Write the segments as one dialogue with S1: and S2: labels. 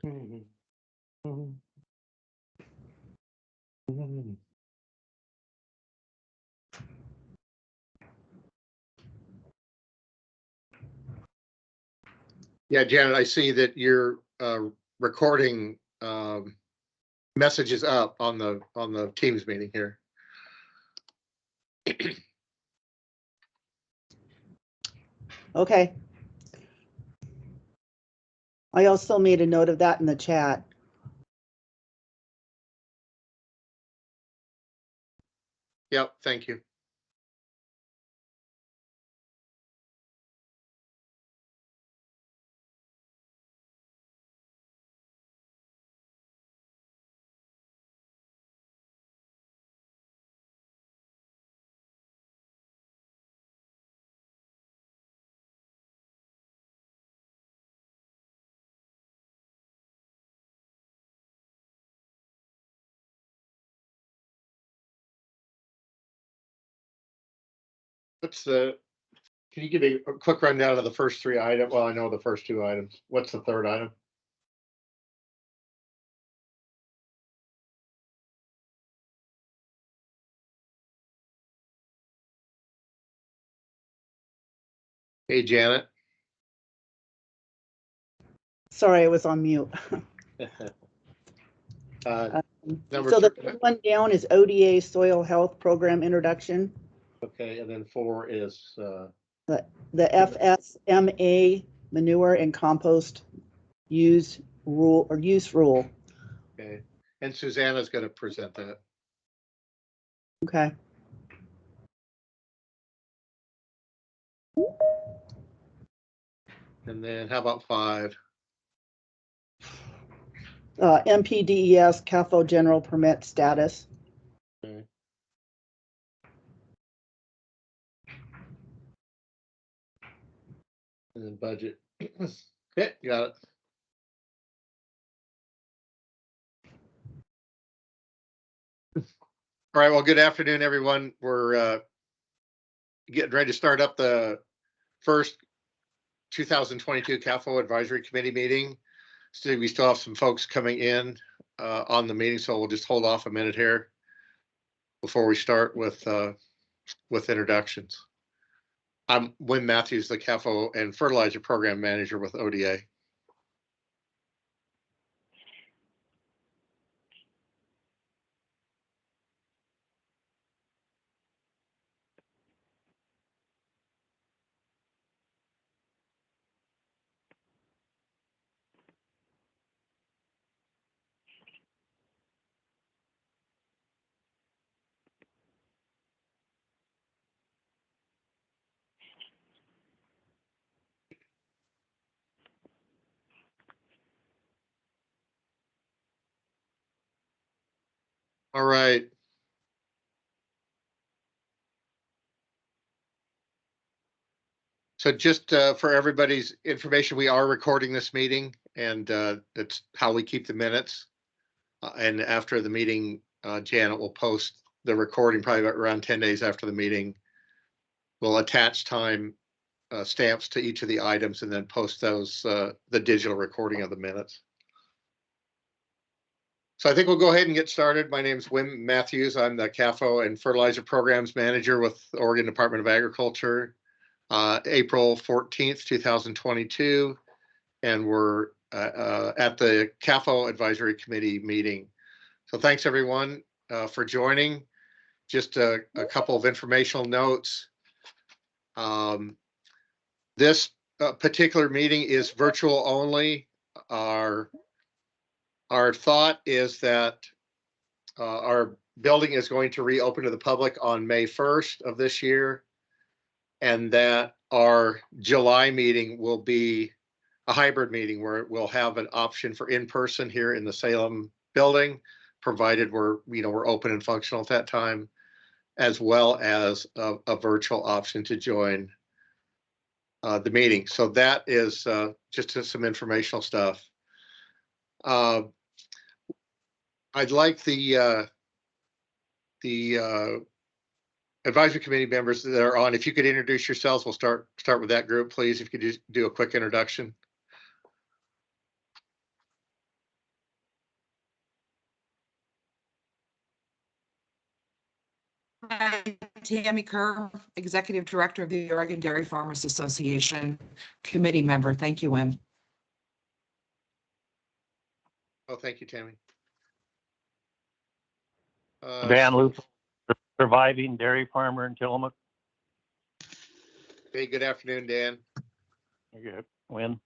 S1: Mhm. Mhm. Mhm. Yeah, Janet, I see that your recording message is up on the Teams meeting here.
S2: Okay. I also made a note of that in the chat.
S1: Yep, thank you. Can you give me a quick rundown of the first three items? Well, I know the first two items. What's the third item? Hey, Janet.
S2: Sorry, I was on mute.
S1: So
S2: the third one down is ODA Soil Health Program Introduction.
S1: Okay, and then 4 is
S2: The FSMA Manure and Compost Use Rule.
S1: Okay, and Susanna's going to present that.
S2: Okay.
S1: And then how about 5?
S2: MPDES CAFO General Permit Status.
S1: Okay. And then budget. Okay, you got it. All right, well, good afternoon, everyone. We're getting ready to start up the first 2022 CAFO Advisory Committee meeting. So we still have some folks coming in on the meeting, so we'll just hold off a minute here before we start with introductions. I'm Wim Matthews, the CAFO and Fertilizer Program Manager with ODA. All right. So just for everybody's information, we are recording this meeting, and it's how we keep the minutes. And after the meeting, Janet will post the recording probably around 10 days after the meeting. We'll attach time stamps to each of the items and then post those, the digital recording of the minutes. So I think we'll go ahead and get started. My name is Wim Matthews. I'm the CAFO and Fertilizer Programs Manager with the Oregon Department of Agriculture. April 14th, 2022, and we're at the CAFO Advisory Committee meeting. So thanks everyone for joining. Just a couple of informational notes. This particular meeting is virtual only. Our thought is that our building is going to reopen to the public on May 1st of this year, and that our July meeting will be a hybrid meeting where we'll have an option for in-person here in the Salem building, provided we're open and functional at that time, as well as a virtual option to join the meeting. So that is just some informational stuff. I'd like the advisory committee members that are on, if you could introduce yourselves, we'll start with that group, please. If you could just do a quick introduction.
S3: Hi, Tammy Kerr, Executive Director of the Oregon Dairy Farmers Association, committee member. Thank you, Wim.
S1: Oh, thank you, Tammy.
S4: Dan Luke, surviving dairy farmer in Tillamook.
S1: Hey, good afternoon, Dan.
S4: Good. Win.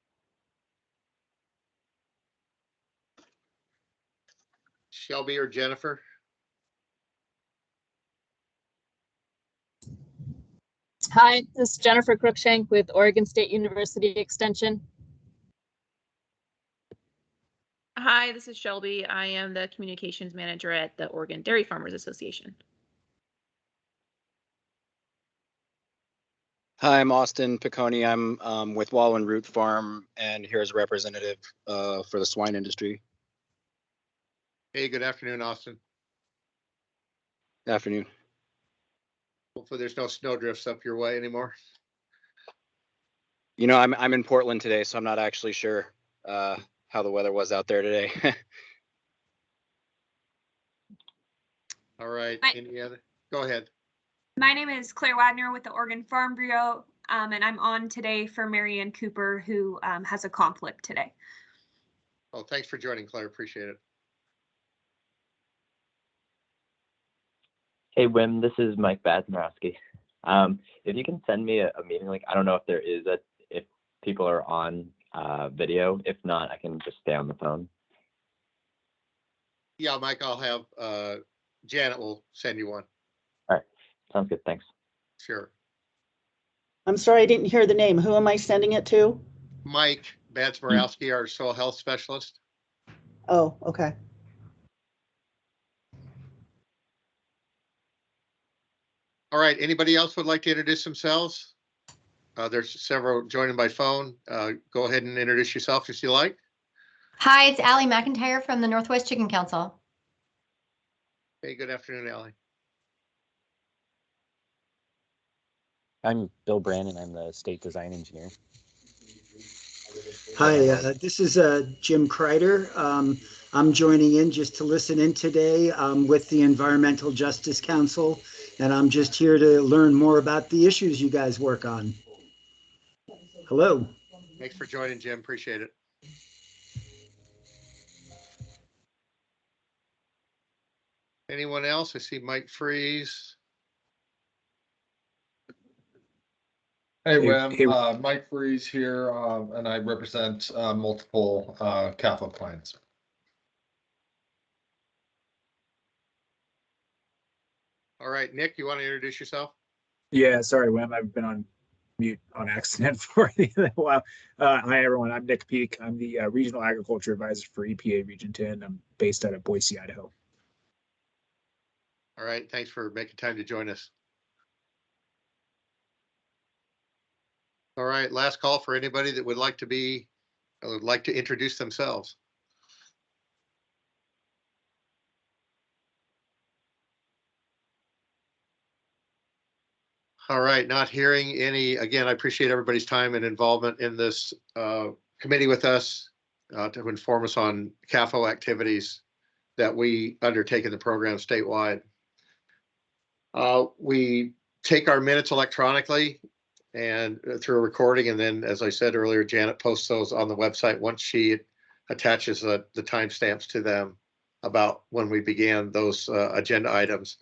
S1: Shelby or Jennifer?
S5: Hi, this is Jennifer Cruikshank with Oregon State University Extension.
S6: Hi, this is Shelby. I am the communications manager at the Oregon Dairy Farmers Association.
S7: Hi, I'm Austin Piccone. I'm with Wallen Root Farm, and here's a representative for the swine industry.
S1: Hey, good afternoon, Austin.
S7: Afternoon.
S1: Hopefully there's no snow drifts up your way anymore.
S7: You know, I'm in Portland today, so I'm not actually sure how the weather was out there today.
S1: All right, any other? Go ahead.
S8: My name is Claire Wagner with the Oregon Farm Bureau, and I'm on today for Marianne Cooper, who has a conflict today.
S1: Oh, thanks for joining, Claire. Appreciate it.
S9: Hey, Wim, this is Mike Bazmarowski. If you can send me a meeting link, I don't know if there is if people are on video. If not, I can just stay on the phone.
S1: Yeah, Mike, I'll have Janet will send you one.
S9: All right, sounds good. Thanks.
S1: Sure.
S2: I'm sorry, I didn't hear the name. Who am I sending it to?
S1: Mike Bazmarowski, our soil health specialist.
S2: Oh, okay.
S1: All right, anybody else would like to introduce themselves? There's several joining by phone. Go ahead and introduce yourself if you like.
S10: Hi, it's Allie McIntyre from the Northwest Chicken Council.
S1: Hey, good afternoon, Allie.
S11: I'm Bill Brandon. I'm the state design engineer.
S12: Hi, this is Jim Kreider. I'm joining in just to listen in today with the Environmental Justice Council, and I'm just here to learn more about the issues you guys work on. Hello.
S1: Thanks for joining, Jim. Appreciate it. Anyone else? I see Mike Freeze.
S13: Hey, Wim, Mike Freeze here, and I represent multiple CAFO clients.
S1: All right, Nick, you want to introduce yourself?
S14: Yeah, sorry, Wim. I've been on mute on accident for a while. Hi, everyone. I'm Nick Peak. I'm the Regional Agriculture Advisor for EPA Region 10. I'm based out of Boise, Idaho.
S1: All right, thanks for making time to join us. All right, last call for anybody that would like to introduce themselves. All right, not hearing any. Again, I appreciate everybody's time and involvement in this committee with us to inform us on CAFO activities that we undertake in the program statewide. We take our minutes electronically and through a recording, and then, as I said earlier, Janet posts those on the website once she attaches the timestamps to them about when we began those agenda items.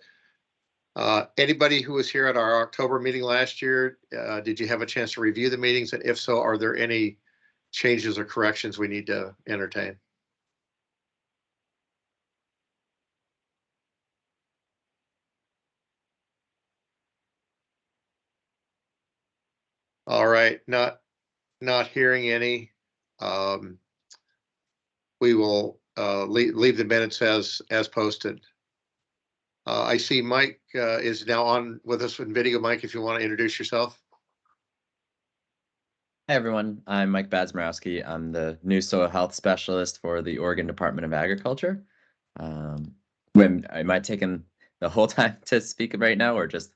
S1: Anybody who was here at our October meeting last year, did you have a chance to review the meetings? And if so, are there any changes or corrections we need to entertain? All right, not hearing any. We will leave the minutes as posted. I see Mike is now on with us in video. Mike, if you want to introduce yourself.
S9: Hi, everyone. I'm Mike Bazmarowski. I'm the new soil health specialist for the Oregon Department of Agriculture. Wim, am I taking the whole time to speak right now, or just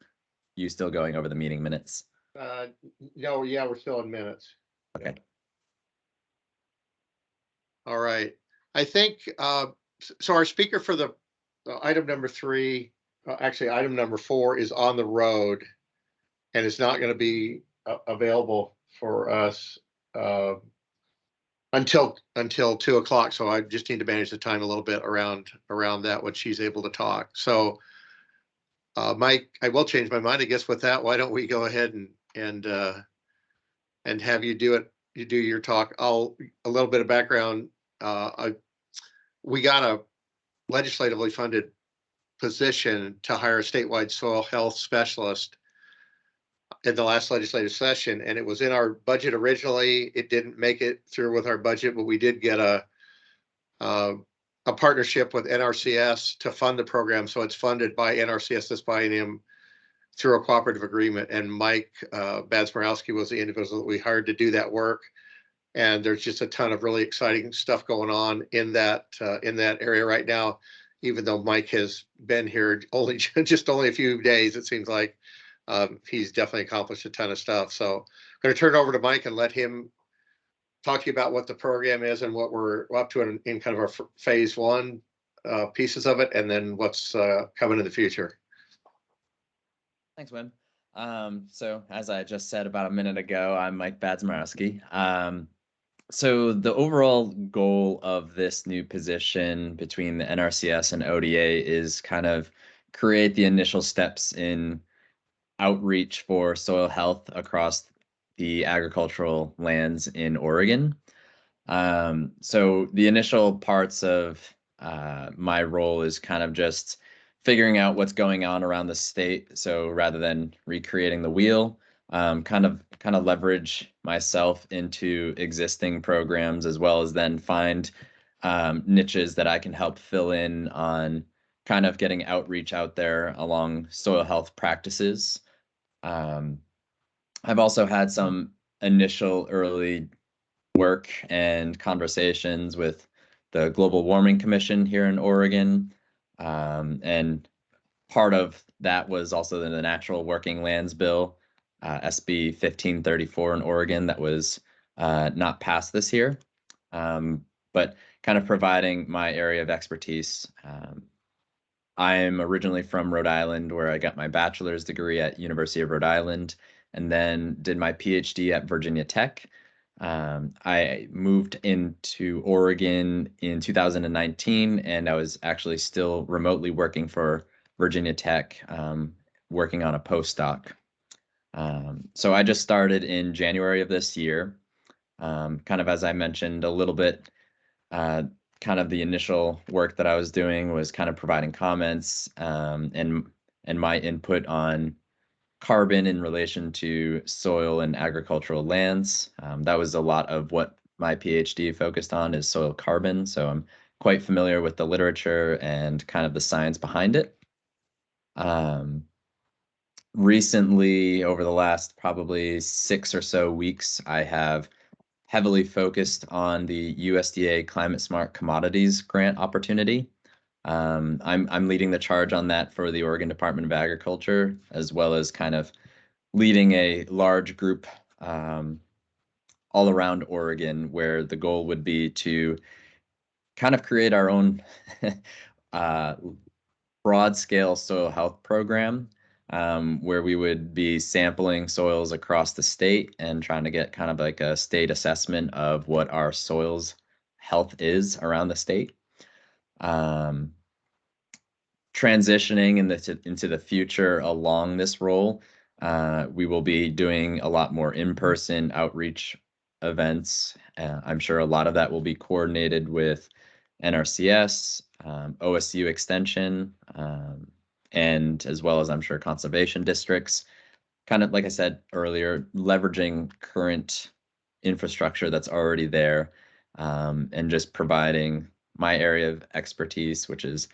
S9: you still going over the meeting minutes?
S1: No, yeah, we're still in minutes.
S9: Okay.
S1: All right. I think so. Our speaker for the item number 3 actually, item number 4 is on the road and it's not going to be available for us until 2 o'clock. So I just need to manage the time a little bit around that when she's able to talk. So Mike, I will change my mind. I guess with that, why don't we go ahead and have you do it? You do your talk. A little bit of background. We got a legislatively funded position to hire a statewide soil health specialist in the last legislative session, and it was in our budget originally. It didn't make it through with our budget, but we did get a partnership with NRCS to fund the program. So it's funded by NRCS this biennium through a cooperative agreement. And Mike Badsmarowski was the individual that we hired to do that work. And there's just a ton of really exciting stuff going on in that area right now. Even though Mike has been here only a few days, it seems like he's definitely accomplished a ton of stuff. So I'm going to turn it over to Mike and let him talk to you about what the program is and what we're up to in kind of our phase 1 pieces of it, and then what's coming in the future.
S9: Thanks, Wim. So as I just said about a minute ago, I'm Mike Badsmarowski. So the overall goal of this new position between the NRCS and ODA is kind of create the initial steps in outreach for soil health across the agricultural lands in Oregon. So the initial parts of my role is kind of just figuring out what's going on around the state. So rather than recreating the wheel, kind of leverage myself into existing programs, as well as then find niches that I can help fill in on kind of getting outreach out there along soil health practices. I've also had some initial early work and conversations with the Global Warming Commission here in Oregon. And part of that was also the Natural Working Lands Bill, SB 1534 in Oregon, that was not passed this year, but kind of providing my area of expertise. I'm originally from Rhode Island, where I got my bachelor's degree at University of Rhode Island, and then did my Ph.D. at Virginia Tech. I moved into Oregon in 2019, and I was actually still remotely working for Virginia Tech, working on a postdoc. So I just started in January of this year. Kind of, as I mentioned a little bit, kind of the initial work that I was doing was kind of providing comments and my input on carbon in relation to soil and agricultural lands. That was a lot of what my PhD focused on, is soil carbon. So I'm quite familiar with the literature and kind of the science behind it. Recently, over the last probably 6 or so weeks, I have heavily focused on the USDA Climate Smart Commodities grant opportunity. I'm leading the charge on that for the Oregon Department of Agriculture, as well as kind of leading a large group all around Oregon, where the goal would be to kind of create our own broad scale soil health program, where we would be sampling soils across the state and trying to get kind of like a state assessment of what our soils health is around the state. Transitioning into the future along this role, we will be doing a lot more in-person outreach events. I'm sure a lot of that will be coordinated with NRCS, OSU Extension, and as well as, I'm sure, conservation districts. Kind of, like I said earlier, leveraging current infrastructure that's already there, and just providing my area of expertise, which is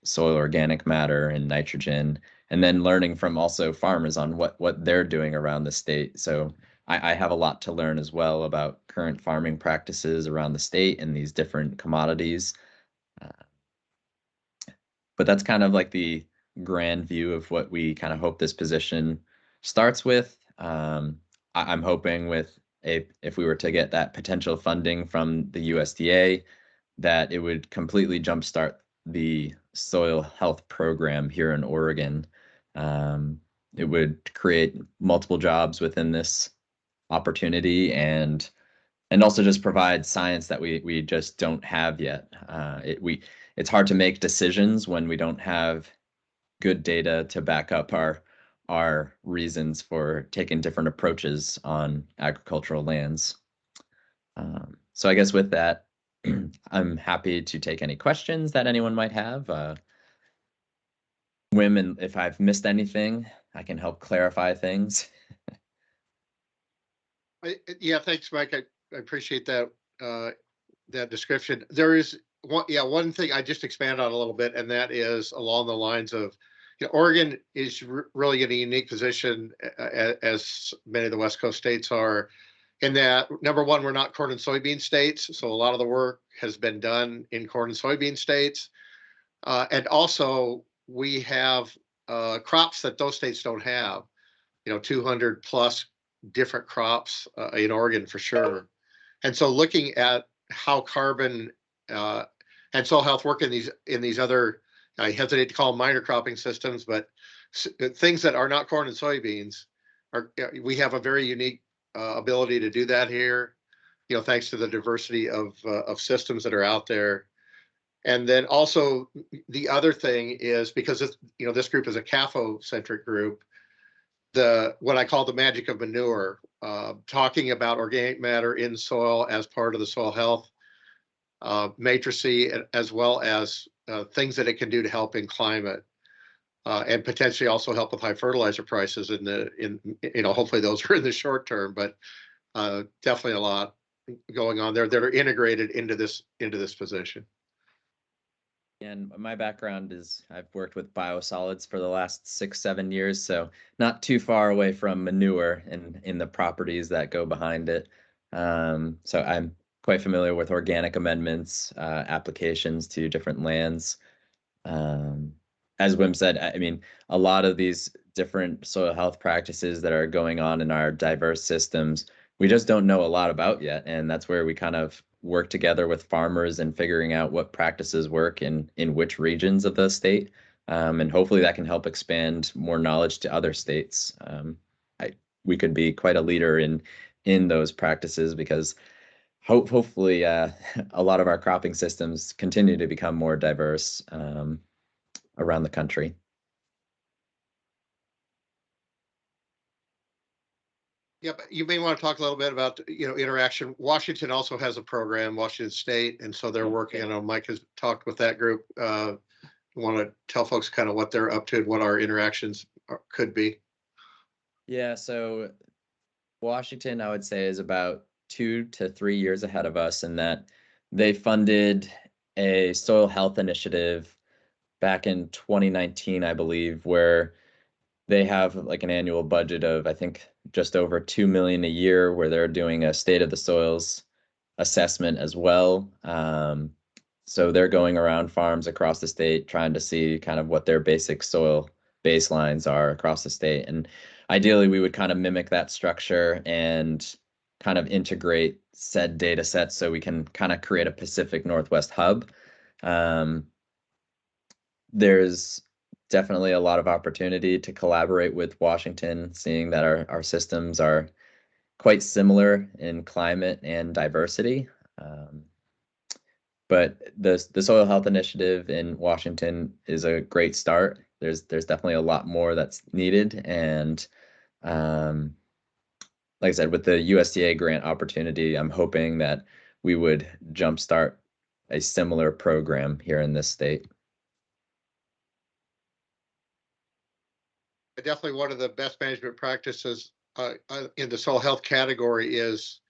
S9: soil organic matter and nitrogen, and then learning from also farmers on what they're doing around the state. So I have a lot to learn as well about current farming practices around the state and these different commodities. But that's kind of like the grand view of what we kind of hope this position starts with. I'm hoping if we were to get that potential funding from the USDA, that it would completely jumpstart the soil health program here in Oregon. It would create multiple jobs within this opportunity and also just provide science that we just don't have yet. It's hard to make decisions when we don't have good data to back up our reasons for taking different approaches on agricultural lands. So I guess with that, I'm happy to take any questions that anyone might have. Wim, and if I've missed anything, I can help clarify things.
S1: Yeah, thanks, Mike. I appreciate that that description. There is one thing I just expand on a little bit, and that is along the lines of, Oregon is really in a unique position, as many of the West Coast states are, in that, number one, we're not corn and soybean states, so a lot of the work has been done in corn and soybean states, and also we have crops that those states don't have. 200 plus different crops in Oregon for sure. And so looking at how carbon and soil health work in these other, I hesitate to call them minor cropping systems, but things that are not corn and soybeans, we have a very unique ability to do that here, thanks to the diversity of systems that are out there. And then also the other thing is, because this group is a CAFO centric group, what I call the magic of manure, talking about organic matter in soil as part of the soil health matrice, as well as things that it can do to help in climate, and potentially also help with high fertilizer prices hopefully those are in the short term, but definitely a lot going on there that are integrated into this position.
S9: And my background is I've worked with biosolids for the last 6-7 years, so not too far away from manure and in the properties that go behind it. So I'm quite familiar with organic amendments, applications to different lands. As Wim said, I mean, a lot of these different soil health practices that are going on in our diverse systems, we just don't know a lot about yet. And that's where we kind of work together with farmers and figuring out what practices work in which regions of the state. And hopefully that can help expand more knowledge to other states. We could be quite a leader in those practices, because hopefully a lot of our cropping systems continue to become more diverse around the country.
S1: Yeah, but you may want to talk a little bit about, interaction. Washington also has a program, Washington State, and so they're working. I know Mike has talked with that group. Want to tell folks kind of what they're up to and what our interactions could be?
S9: Yeah, so Washington, I would say, is about 2 to 3 years ahead of us in that they funded a soil health initiative back in 2019, I believe, where they have like an annual budget of, I think, just over $2 million a year, where they're doing a state of the soils assessment as well. So they're going around farms across the state trying to see kind of what their basic soil baselines are across the state. And ideally, we would kind of mimic that structure and kind of integrate said data sets so we can kind of create a Pacific Northwest hub. There's definitely a lot of opportunity to collaborate with Washington, seeing that our systems are quite similar in climate and diversity. But the Soil Health Initiative in Washington is a great start. There's definitely a lot more that's needed. And like I said, with the USDA grant opportunity, I'm hoping that we would jumpstart a similar program here in this state.
S1: Definitely one of the best management practices in the soil health category is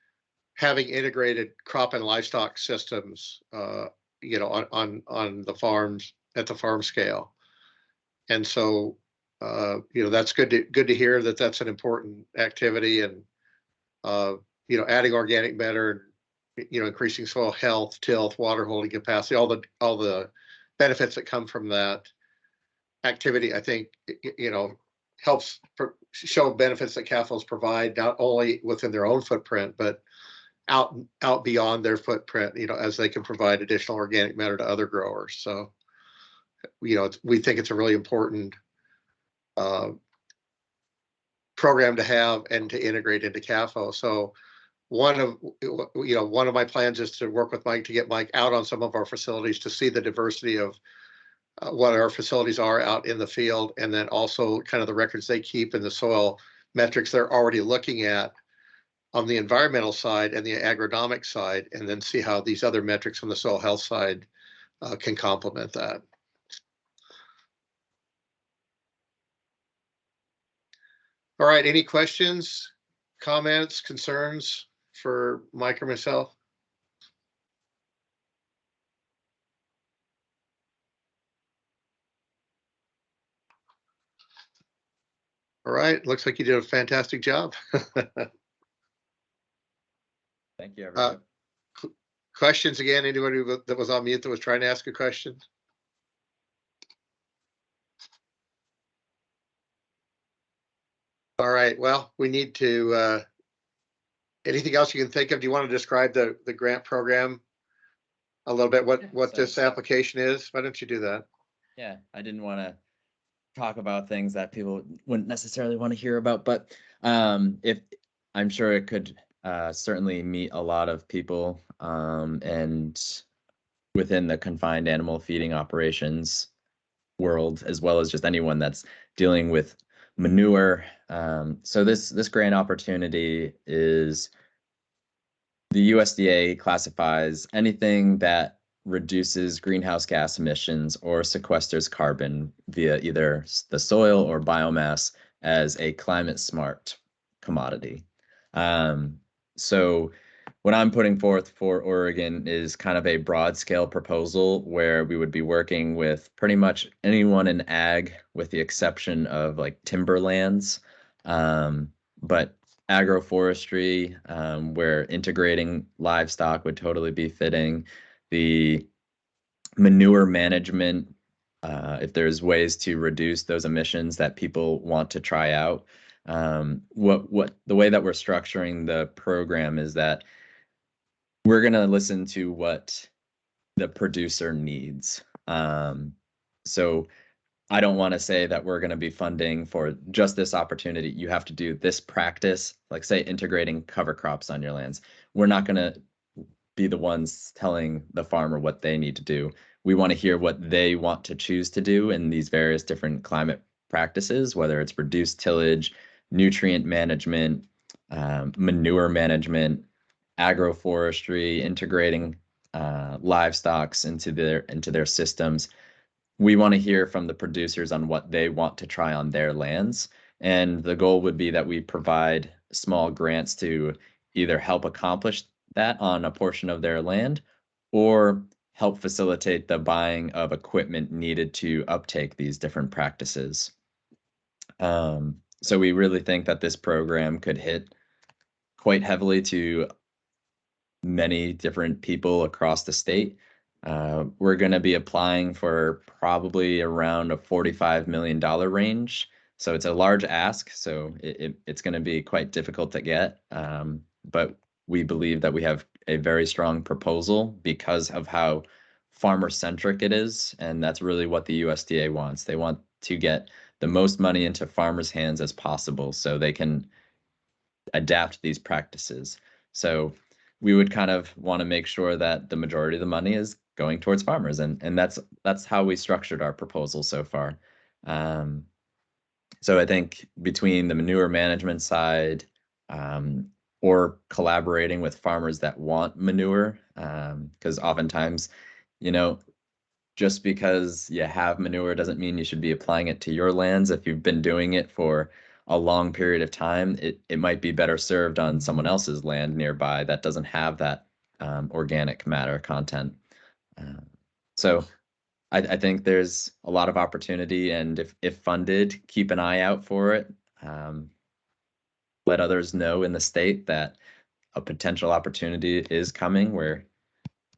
S1: having integrated crop and livestock systems, on the farms at the farm scale. And so, that's good to hear that that's an important activity, and, adding organic matter, increasing soil health, tilth, water holding capacity, all the benefits that come from that activity, I think, helps show benefits that CAFOs provide, not only within their own footprint, but out beyond their footprint, as they can provide additional organic matter to other growers. So we think it's a really important program to have and to integrate into CAFO. So one of my plans is to work with Mike to get Mike out on some of our facilities to see the diversity of what our facilities are out in the field, and then also kind of the records they keep and the soil metrics they're already looking at on the environmental side and the agronomic side, and then see how these other metrics on the soil health side can complement that. All right, any questions, comments, concerns for Mike or myself? All right, looks like you did a fantastic job.
S9: Thank you, everyone.
S1: Questions again? Anybody that was on mute that was trying to ask a question? All right, well, we need to, anything else you can think of? Do you want to describe the grant program a little bit, what this application is? Why don't you do that?
S9: Yeah, I didn't want to talk about things that people wouldn't necessarily want to hear about, but if I'm sure it could certainly meet a lot of people and within the confined animal feeding operations world, as well as just anyone that's dealing with manure. So this grant opportunity is the USDA classifies anything that reduces greenhouse gas emissions or sequesters carbon via either the soil or biomass as a climate smart commodity. So what I'm putting forth for Oregon is kind of a broad scale proposal where we would be working with pretty much anyone in ag, with the exception of like timberlands, but agroforestry, where integrating livestock would totally be fitting. The manure management, if there's ways to reduce those emissions that people want to try out. The way that we're structuring the program is that we're going to listen to what the producer needs. So I don't want to say that we're going to be funding for just this opportunity. You have to do this practice, like say integrating cover crops on your lands. We're not going to be the ones telling the farmer what they need to do. We want to hear what they want to choose to do in these various different climate practices, whether it's reduced tillage, nutrient management, manure management, agroforestry, integrating livestock into their systems. We want to hear from the producers on what they want to try on their lands. And the goal would be that we provide small grants to either help accomplish that on a portion of their land or help facilitate the buying of equipment needed to uptake these different practices. So we really think that this program could hit quite heavily to many different people across the state. We're going to be applying for probably around a $45 million range. So it's a large ask. So it's going to be quite difficult to get. But we believe that we have a very strong proposal because of how farmer-centric it is. And that's really what the USDA wants. They want to get the most money into farmers' hands as possible so they can adapt these practices. So we would kind of want to make sure that the majority of the money is going towards farmers. And that's how we structured our proposal so far. So I think between the manure management side or collaborating with farmers that want manure, because oftentimes, just because you have manure doesn't mean you should be applying it to your lands. If you've been doing it for a long period of time, it might be better served on someone else's land nearby that doesn't have that organic matter content. So I think there's a lot of opportunity, and if funded, keep an eye out for it. Let others know in the state that a potential opportunity is coming where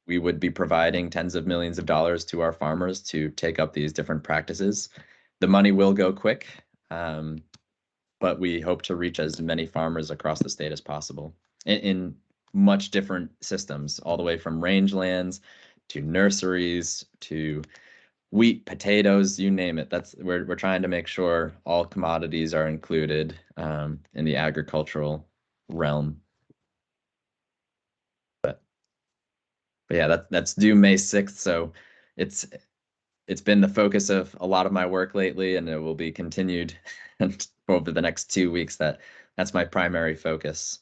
S9: we would be providing tens of millions of dollars to our farmers to take up these different practices. The money will go quick, but we hope to reach as many farmers across the state as possible in much different systems, all the way from rangelands to nurseries to wheat, potatoes, you name it. We're trying to make sure all commodities are included in the agricultural realm. But yeah, that's due May 6th, so it's been the focus of a lot of my work lately, and it will be continued over the next 2 weeks. That's my primary focus.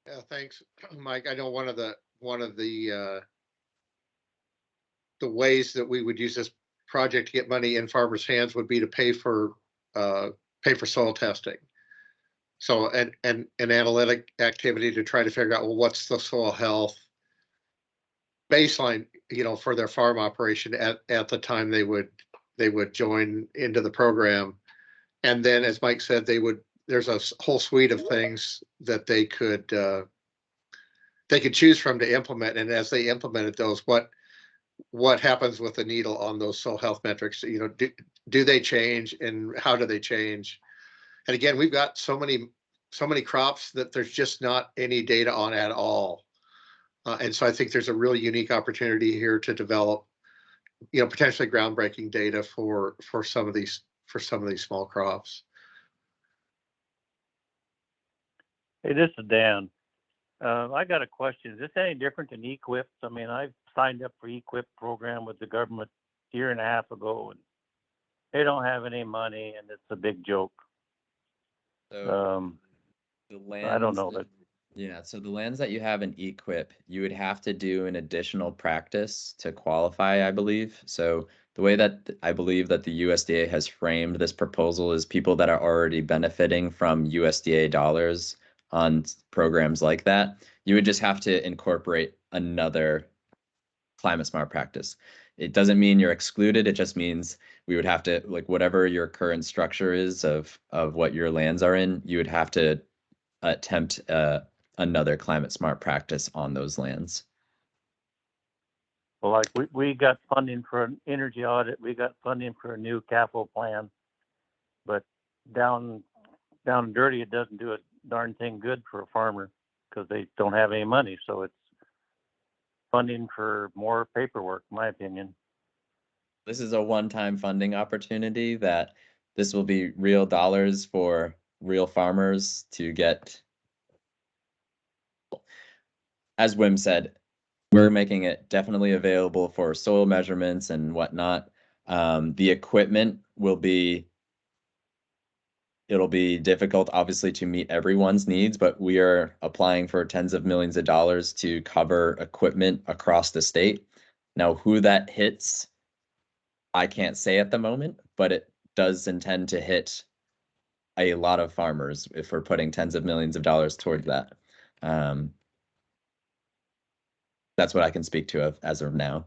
S1: Yeah, thanks, Mike. I know one of the ways that we would use this project to get money in farmers' hands would be to pay for soil testing. So an analytic activity to try to figure out, well, what's the soil health baseline, for their farm operation at the time they would join into the program. And then, as Mike said, there's a whole suite of things that they could choose from to implement. And as they implemented those, what happens with the needle on those soil health metrics? Do they change, and how do they change? And again, we've got so many crops that there's just not any data on at all. And so I think there's a really unique opportunity here to develop, potentially groundbreaking data for some of these small crops.
S4: Hey, this is Dan. I got a question. Is this any different than EQIP? I mean, I signed up for EQIP program with the government a year and a half ago, and they don't have any money, and it's a big joke.
S9: So the lands,
S4: I don't know that.
S9: Yeah, so the lands that you have in EQIP, you would have to do an additional practice to qualify, I believe. So the way that I believe that the USDA has framed this proposal is people that are already benefiting from USDA dollars on programs like that. You would just have to incorporate another climate smart practice. It doesn't mean you're excluded. It just means we would have to, like, whatever your current structure is of what your lands are in, you would have to attempt another climate smart practice on those lands.
S4: Well, like we got funding for an energy audit, we got funding for a new CAFO plan, but down and dirty, it doesn't do a darn thing good for a farmer because they don't have any money. So it's funding for more paperwork, in my opinion.
S9: This is a one-time funding opportunity that this will be real dollars for real farmers to get. As Wim said, we're making it definitely available for soil measurements and whatnot. The equipment it'll be difficult, obviously, to meet everyone's needs, but we are applying for tens of millions of dollars to cover equipment across the state. Now, who that hits, I can't say at the moment, but it does intend to hit a lot of farmers if we're putting tens of millions of dollars towards that. That's what I can speak to as of now.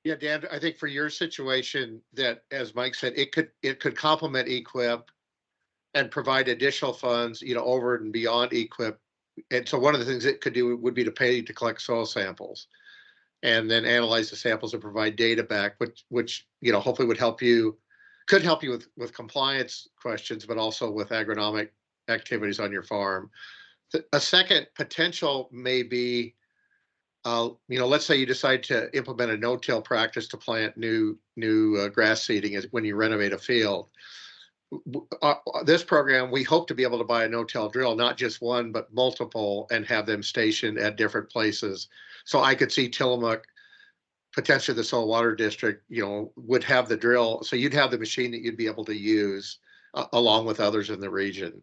S1: Yeah, Dan, I think for your situation, that, as Mike said, it could complement EQIP and provide additional funds, over and beyond EQIP. And so one of the things it could do would be to pay to collect soil samples and then analyze the samples and provide data back, which hopefully could help you with compliance questions, but also with agronomic activities on your farm. A second potential may be, let's say you decide to implement a no-till practice to plant new grass seeding when you renovate a field. This program, we hope to be able to buy a no-till drill, not just one, but multiple, and have them stationed at different places. So I could see Tillamook, potentially the Soil Water District, would have the drill. So you'd have the machine that you'd be able to use along with others in the region.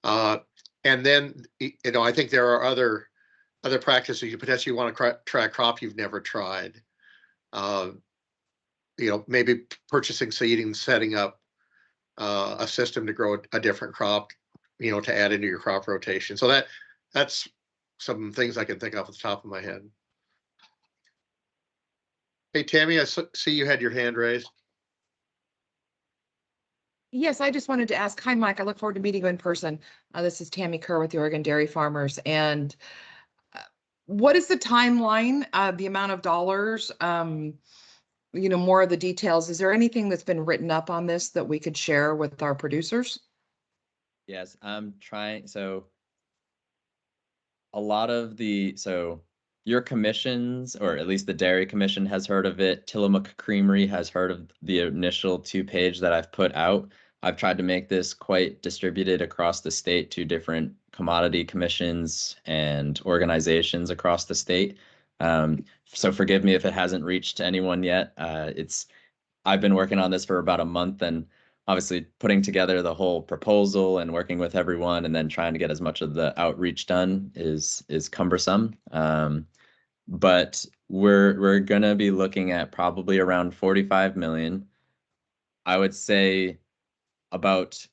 S1: And then, I think there are other practices you potentially want to try a crop you've never tried. Maybe purchasing seeding, setting up a system to grow a different crop, to add into your crop rotation. So that's some things I can think of off the top of my head. Hey, Tammy, I see you had your hand raised.
S3: Yes, I just wanted to ask. Hi, Mike. I look forward to meeting you in person. This is Tammy Kerr with the Oregon Dairy Farmers. And what is the timeline, the amount of dollars, more of the details? Is there anything that's been written up on this that we could share with our producers?
S9: Yes, I'm trying. So a lot of so your commissions, or at least the Dairy Commission has heard of it. Tillamook Creamery has heard of the initial 2-page that I've put out. I've tried to make this quite distributed across the state to different commodity commissions and organizations across the state. So forgive me if it hasn't reached anyone yet. I've been working on this for about a month, and obviously putting together the whole proposal and working with everyone and then trying to get as much of the outreach done is cumbersome. But we're gonna be looking at probably around 45 million. I would say about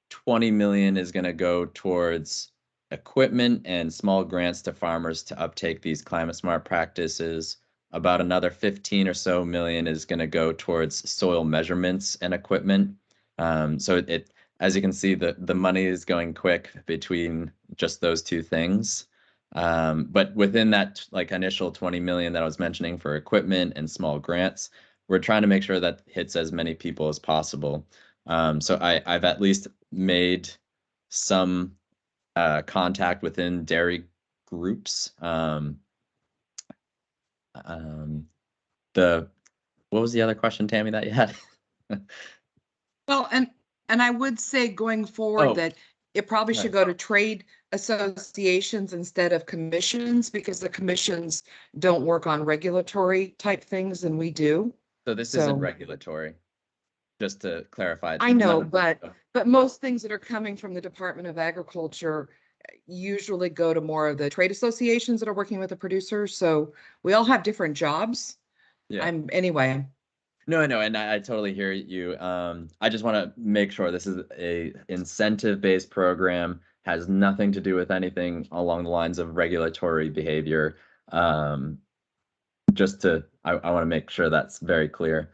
S9: 20 million is gonna go towards equipment and small grants to farmers to uptake these climate smart practices. About another 15 or so million is going to go towards soil measurements and equipment. So it, as you can see, the money is going quick between just those two things. But within that like initial 20 million that I was mentioning for equipment and small grants, we're trying to make sure that hits as many people as possible. So I've at least made some contact within dairy groups. What was the other question, Tammy, that you had?
S3: Well, and I would say going forward that it probably should go to trade associations instead of commissions, because the commissions don't work on regulatory type things and we do.
S9: So this isn't regulatory, just to clarify.
S3: I know, but most things that are coming from the Department of Agriculture usually go to more of the trade associations that are working with the producers. So we all have different jobs.
S9: Yeah.
S3: Anyway.
S9: No, and I totally hear you. I just want to make sure this is a incentive-based program, has nothing to do with anything along the lines of regulatory behavior. I want to make sure that's very clear.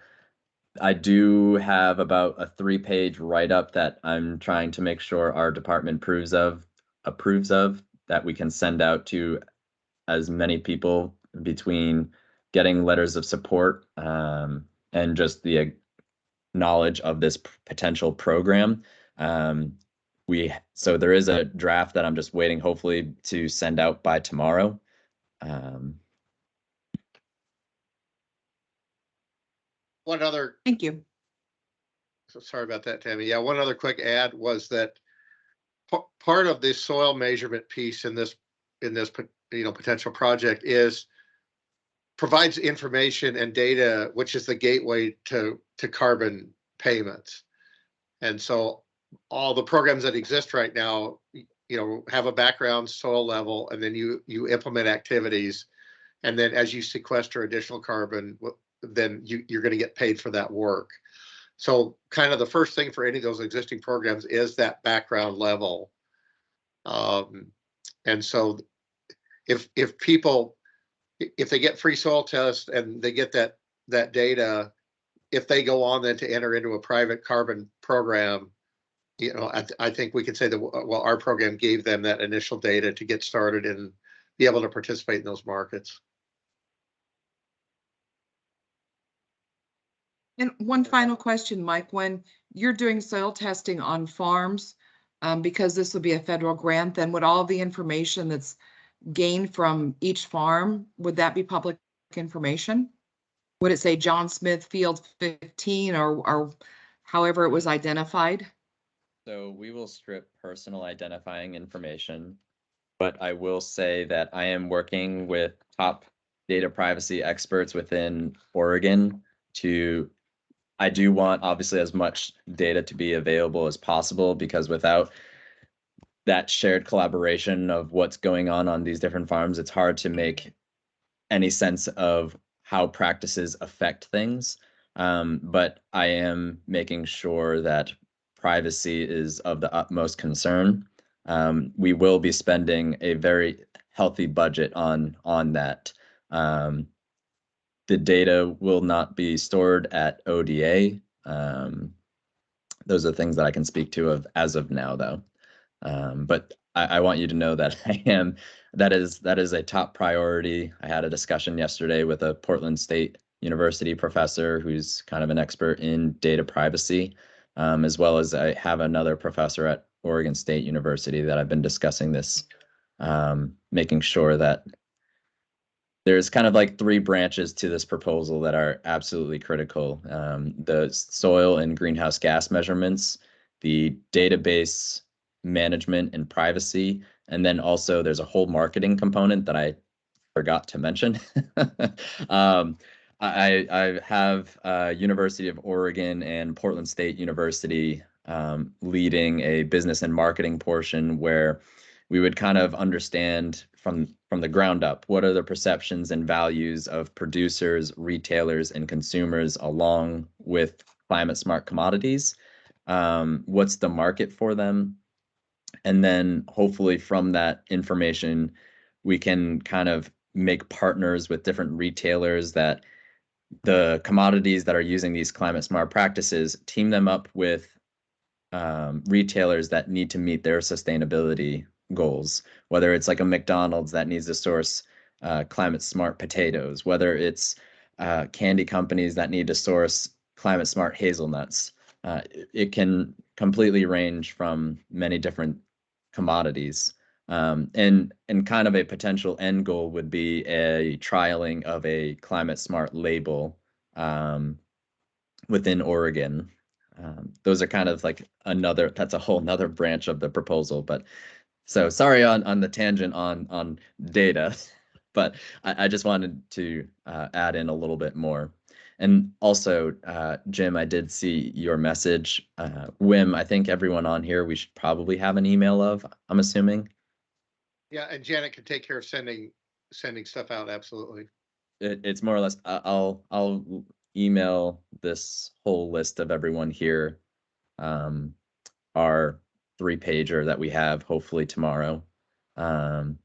S9: I do have about a 3-page write-up that I'm trying to make sure our department approves of that we can send out to as many people, between getting letters of support and just the knowledge of this potential program. So there is a draft that I'm just waiting, hopefully, to send out by tomorrow.
S1: One other.
S3: Thank you.
S1: So sorry about that, Tammy. Yeah, one other quick add was that part of the soil measurement piece in this potential project provides information and data, which is the gateway to carbon payments. And so all the programs that exist right now, have a background soil level, and then you implement activities, and then as you sequester additional carbon, then you're going to get paid for that work. So kind of the first thing for any of those existing programs is that background level. And so if they get free soil tests and they get that data, if they go on then to enter into a private carbon program, I think we can say that, well, our program gave them that initial data to get started and be able to participate in those markets.
S3: And one final question, Mike, when you're doing soil testing on farms, because this would be a federal grant, then would all the information that's gained from each farm, would that be public information? Would it say John Smith Field 15 or however it was identified?
S9: So we will strip personal identifying information, but I will say that I am working with top data privacy experts within Oregon I do want obviously as much data to be available as possible, because without that shared collaboration of what's going on these different farms, it's hard to make any sense of how practices affect things. But I am making sure that privacy is of the utmost concern. We will be spending a very healthy budget on that. The data will not be stored at ODA. Those are things that I can speak to as of now, though. But I want you to know that that is a top priority. I had a discussion yesterday with a Portland State University professor who's kind of an expert in data privacy, as well as I have another professor at Oregon State University that I've been discussing this, making sure that there's kind of like three branches to this proposal that are absolutely critical. The soil and greenhouse gas measurements, the database management and privacy, and then also there's a whole marketing component that I forgot to mention. I have University of Oregon and Portland State University leading a business and marketing portion where we would kind of understand from the ground up what are the perceptions and values of producers, retailers, and consumers along with climate smart commodities. What's the market for them? And then hopefully from that information, we can kind of make partners with different retailers that the commodities that are using these climate smart practices, team them up with retailers that need to meet their sustainability goals, whether it's like a McDonald's that needs to source climate smart potatoes, whether it's candy companies that need to source climate smart hazelnuts. It can completely range from many different commodities. And kind of a potential end goal would be a trialing of a climate smart label within Oregon. Those are kind of like that's a whole nother branch of the proposal. But so sorry on the tangent on data, but I just wanted to add in a little bit more. And also, Jim, I did see your message. Wim, I think everyone on here, we should probably have an email of, I'm assuming.
S1: Yeah, and Janet can take care of sending stuff out. Absolutely.
S9: It's more or less, I'll email this whole list of everyone here, our 3-pager that we have hopefully tomorrow, and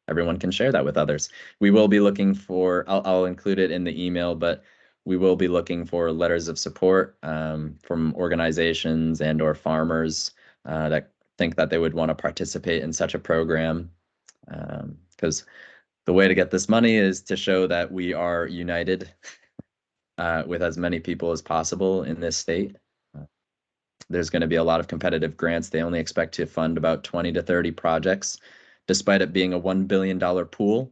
S9: everyone can share that with others. We will be looking for, I'll include it in the email, but we will be looking for letters of support from organizations and or farmers that think that they would want to participate in such a program, because the way to get this money is to show that we are united with as many people as possible in this state. There's going to be a lot of competitive grants. They only expect to fund about 20 to 30 projects, despite it being a $1 billion pool.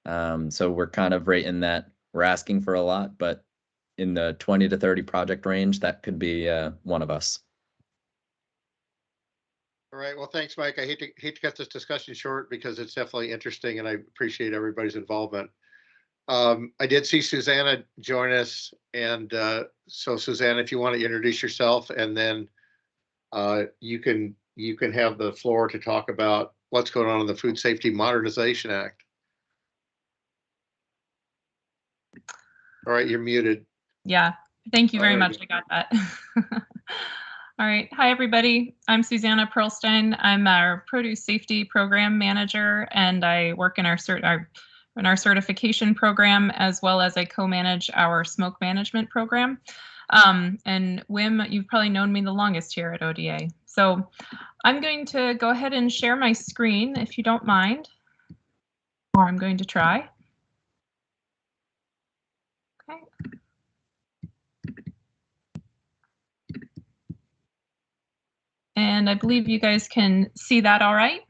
S9: So we're kind of right in that, we're asking for a lot, but in the 20 to 30 project range, that could be one of us.
S1: All right. Well, thanks, Mike. I hate to cut this discussion short because it's definitely interesting and I appreciate everybody's involvement. I did see Susanna join us. And so Susanna, if you want to introduce yourself, and then you can have the floor to talk about what's going on in the Food Safety Modernization Act. All right, you're muted.
S15: Yeah, thank you very much. I got that. All right. Hi, everybody. I'm Susanna Pearlstein. I'm our Produce Safety Program Manager, and I work in our certification program, as well as I co-manage our smoke management program. And Wim, you've probably known me the longest here at ODA. So I'm going to go ahead and share my screen, if you don't mind, or I'm going to try. Okay. And I believe you guys can see that all right.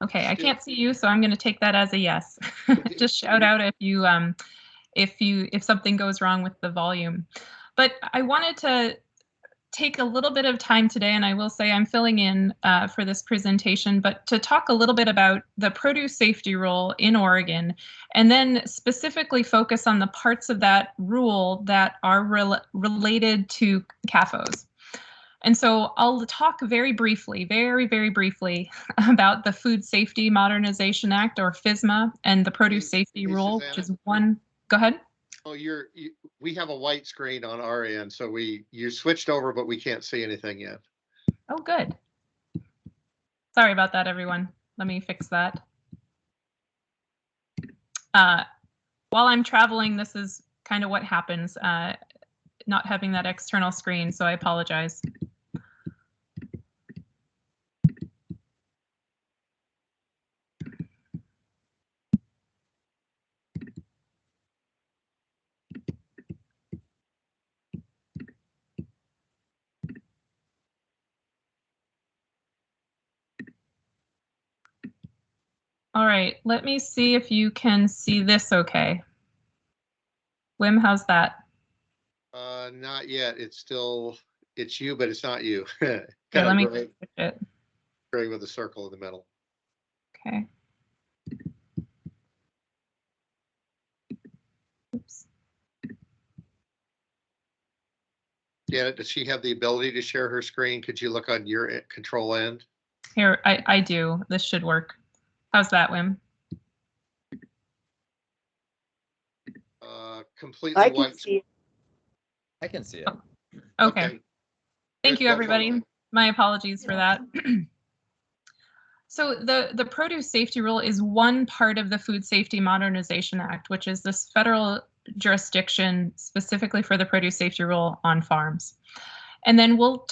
S15: Okay, I can't see you, so I'm going to take that as a yes. Just shout out if something goes wrong with the volume. But I wanted to take a little bit of time today, and I will say I'm filling in for this presentation, but to talk a little bit about the produce safety rule in Oregon, and then specifically focus on the parts of that rule that are related to CAFOs. And so I'll talk very briefly, very briefly about the Food Safety Modernization Act, or FSMA, and the Produce Safety Rule,
S1: Susanna?
S15: which is one. Go ahead.
S1: Oh, we have a white screen on our end, so you switched over, but we can't see anything yet.
S15: Oh, good. Sorry about that, everyone. Let me fix that. While I'm traveling, this is kind of what happens, not having that external screen, so I apologize. right, let me see if you can see this okay. Wim, how's that?
S1: Not yet. It's you, but it's not you.
S15: Okay,
S1: Kind
S15: let
S1: of
S15: me
S1: gray,
S15: switch it.
S1: gray with a circle in the middle.
S15: Okay. Oops.
S1: Janet, does she have the ability to share her screen? Could you look on your control end?
S15: Here, I do. This should work. How's that, Wim?
S1: Completely
S2: I can
S1: white.
S2: see it.
S9: I can see it.
S15: Okay. Thank you, everybody. My apologies for that. So the Produce Safety Rule is one part of the Food Safety Modernization Act, which is this federal jurisdiction specifically for the Produce Safety Rule on farms. And then we'll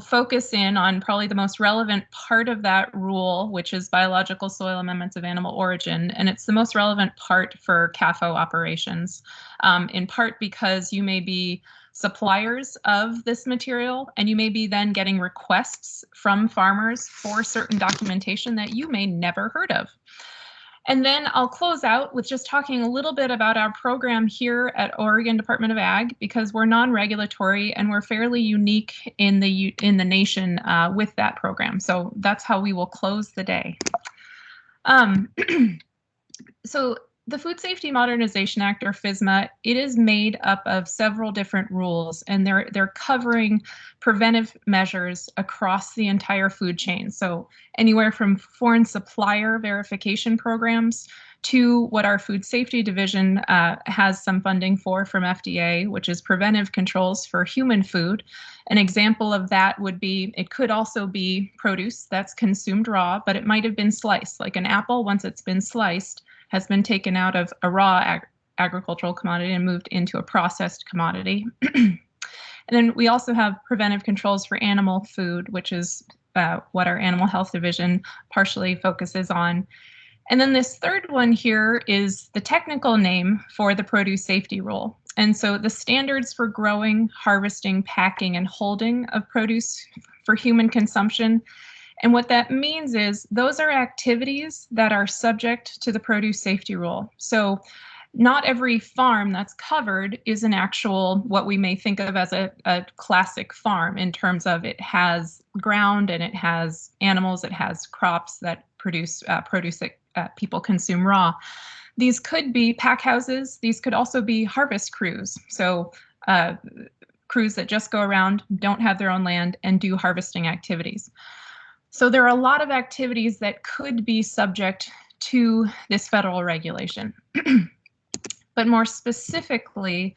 S15: focus in on probably the most relevant part of that rule, which is biological soil amendments of animal origin. And it's the most relevant part for CAFO operations, in part because you may be suppliers of this material, and you may be then getting requests from farmers for certain documentation that you may never heard of. And then I'll close out with just talking a little bit about our program here at Oregon Department of Ag, because we're non-regulatory and we're fairly unique in the nation with that program. So that's how we will close the day. So the Food Safety Modernization Act, or FSMA, it is made up of several different rules, and they're covering preventive measures across the entire food chain. So anywhere from foreign supplier verification programs to what our Food Safety Division has some funding for from FDA, which is preventive controls for human food. An example of that would be, it could also be produce that's consumed raw, but it might have been sliced. Like an apple, once it's been sliced, has been taken out of a raw agricultural commodity and moved into a processed commodity. And then we also have preventive controls for animal food, which is what our Animal Health Division partially focuses on. And then this third one here is the technical name for the Produce Safety Rule. And so the standards for growing, harvesting, packing, and holding of produce for human consumption. And what that means is those are activities that are subject to the Produce Safety Rule. So not every farm that's covered is an actual, what we may think of as a classic farm, in terms of it has ground and it has animals, it has crops that produce produce that people consume raw. These could be pack houses. These could also be harvest crews. So crews that just go around, don't have their own land, and do harvesting activities. So there are a lot of activities that could be subject to this federal regulation. But more specifically,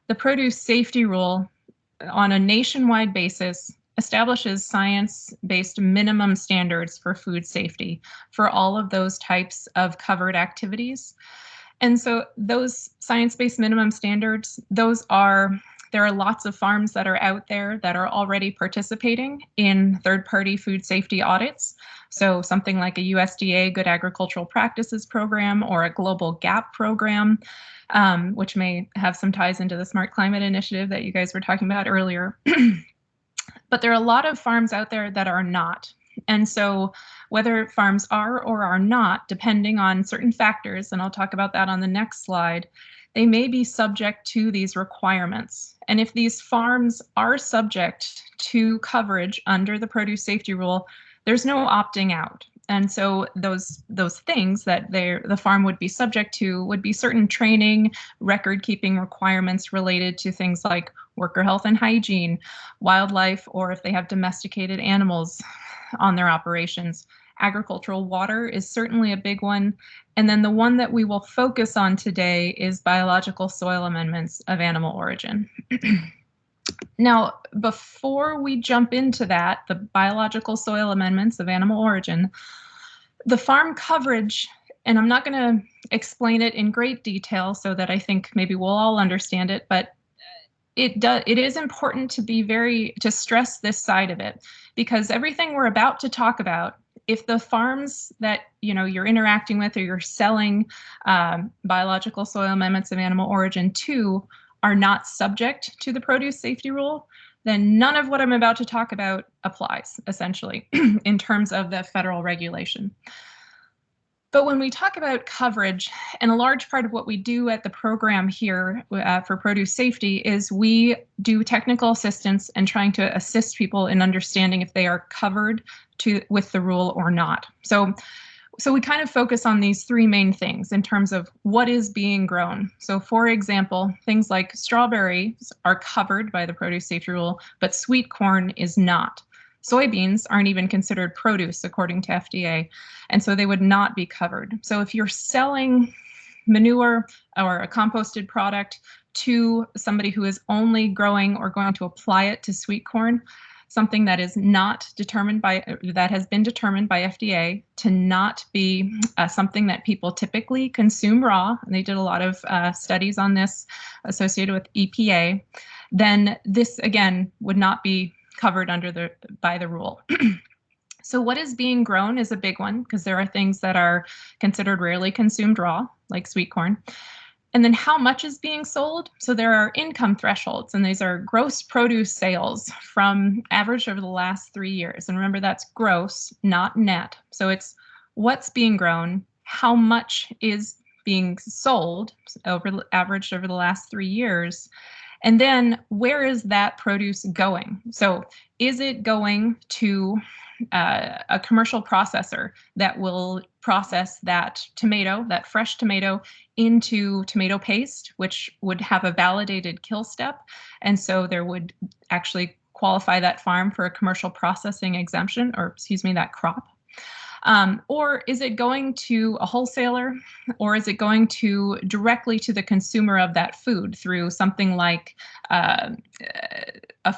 S15: the Produce Safety Rule on a nationwide basis establishes science-based minimum standards for food safety for all of those types of covered activities. And so those science-based minimum standards, there are lots of farms that are out there that are already participating in third-party food safety audits. So something like a USDA Good Agricultural Practices program or a Global GAP program, which may have some ties into the Smart Climate Initiative that you guys were talking about earlier. But there are a lot of farms out there that are not. And so whether farms are or are not, depending on certain factors, and I'll talk about that on the next slide, they may be subject to these requirements. And if these farms are subject to coverage under the Produce Safety Rule, there's no opting out. And so those things that the farm would be subject to would be certain training, record-keeping requirements related to things like worker health and hygiene, wildlife, or if they have domesticated animals on their operations. Agricultural water is certainly a big one. And then the one that we will focus on today is biological soil amendments of animal origin. Now, before we jump into that, the biological soil amendments of animal origin, the farm coverage, and I'm not going to explain it in great detail so that I think maybe we'll all understand it, but it is important to stress this side of it, because everything we're about to talk about, if the farms that you're interacting with or you're selling biological soil amendments of animal origin to are not subject to the Produce Safety Rule, then none of what I'm about to talk about applies, essentially, in terms of the federal regulation. But when we talk about coverage, and a large part of what we do at the program here for produce safety is we do technical assistance and trying to assist people in understanding if they are covered with the rule or not. So we kind of focus on these three main things in terms of what is being grown. So for example, things like strawberries are covered by the produce safety rule, but sweet corn is not. Soybeans aren't even considered produce according to FDA, and so they would not be covered. So if you're selling manure or a composted product to somebody who is only growing or going to apply it to sweet corn, something that is not determined by, that has been determined by FDA to not be something that people typically consume raw, and they did a lot of studies on this associated with EPA, then this again would not be covered by the rule. So what is being grown is a big one, because there are things that are considered rarely consumed raw, like sweet corn. And then how much is being sold? So there are income thresholds, and these are gross produce sales from average over the last 3 years. And remember, that's gross, not net. So it's what's being grown, how much is being sold averaged over the last 3 years, and then where is that produce going? So is it going to a commercial processor that will process that tomato, that fresh tomato, into tomato paste, which would have a validated kill step? And so there would actually qualify that farm for a commercial processing exemption, or excuse me, that crop. Or is it going to a wholesaler, or is it going to directly to the consumer of that food through something like a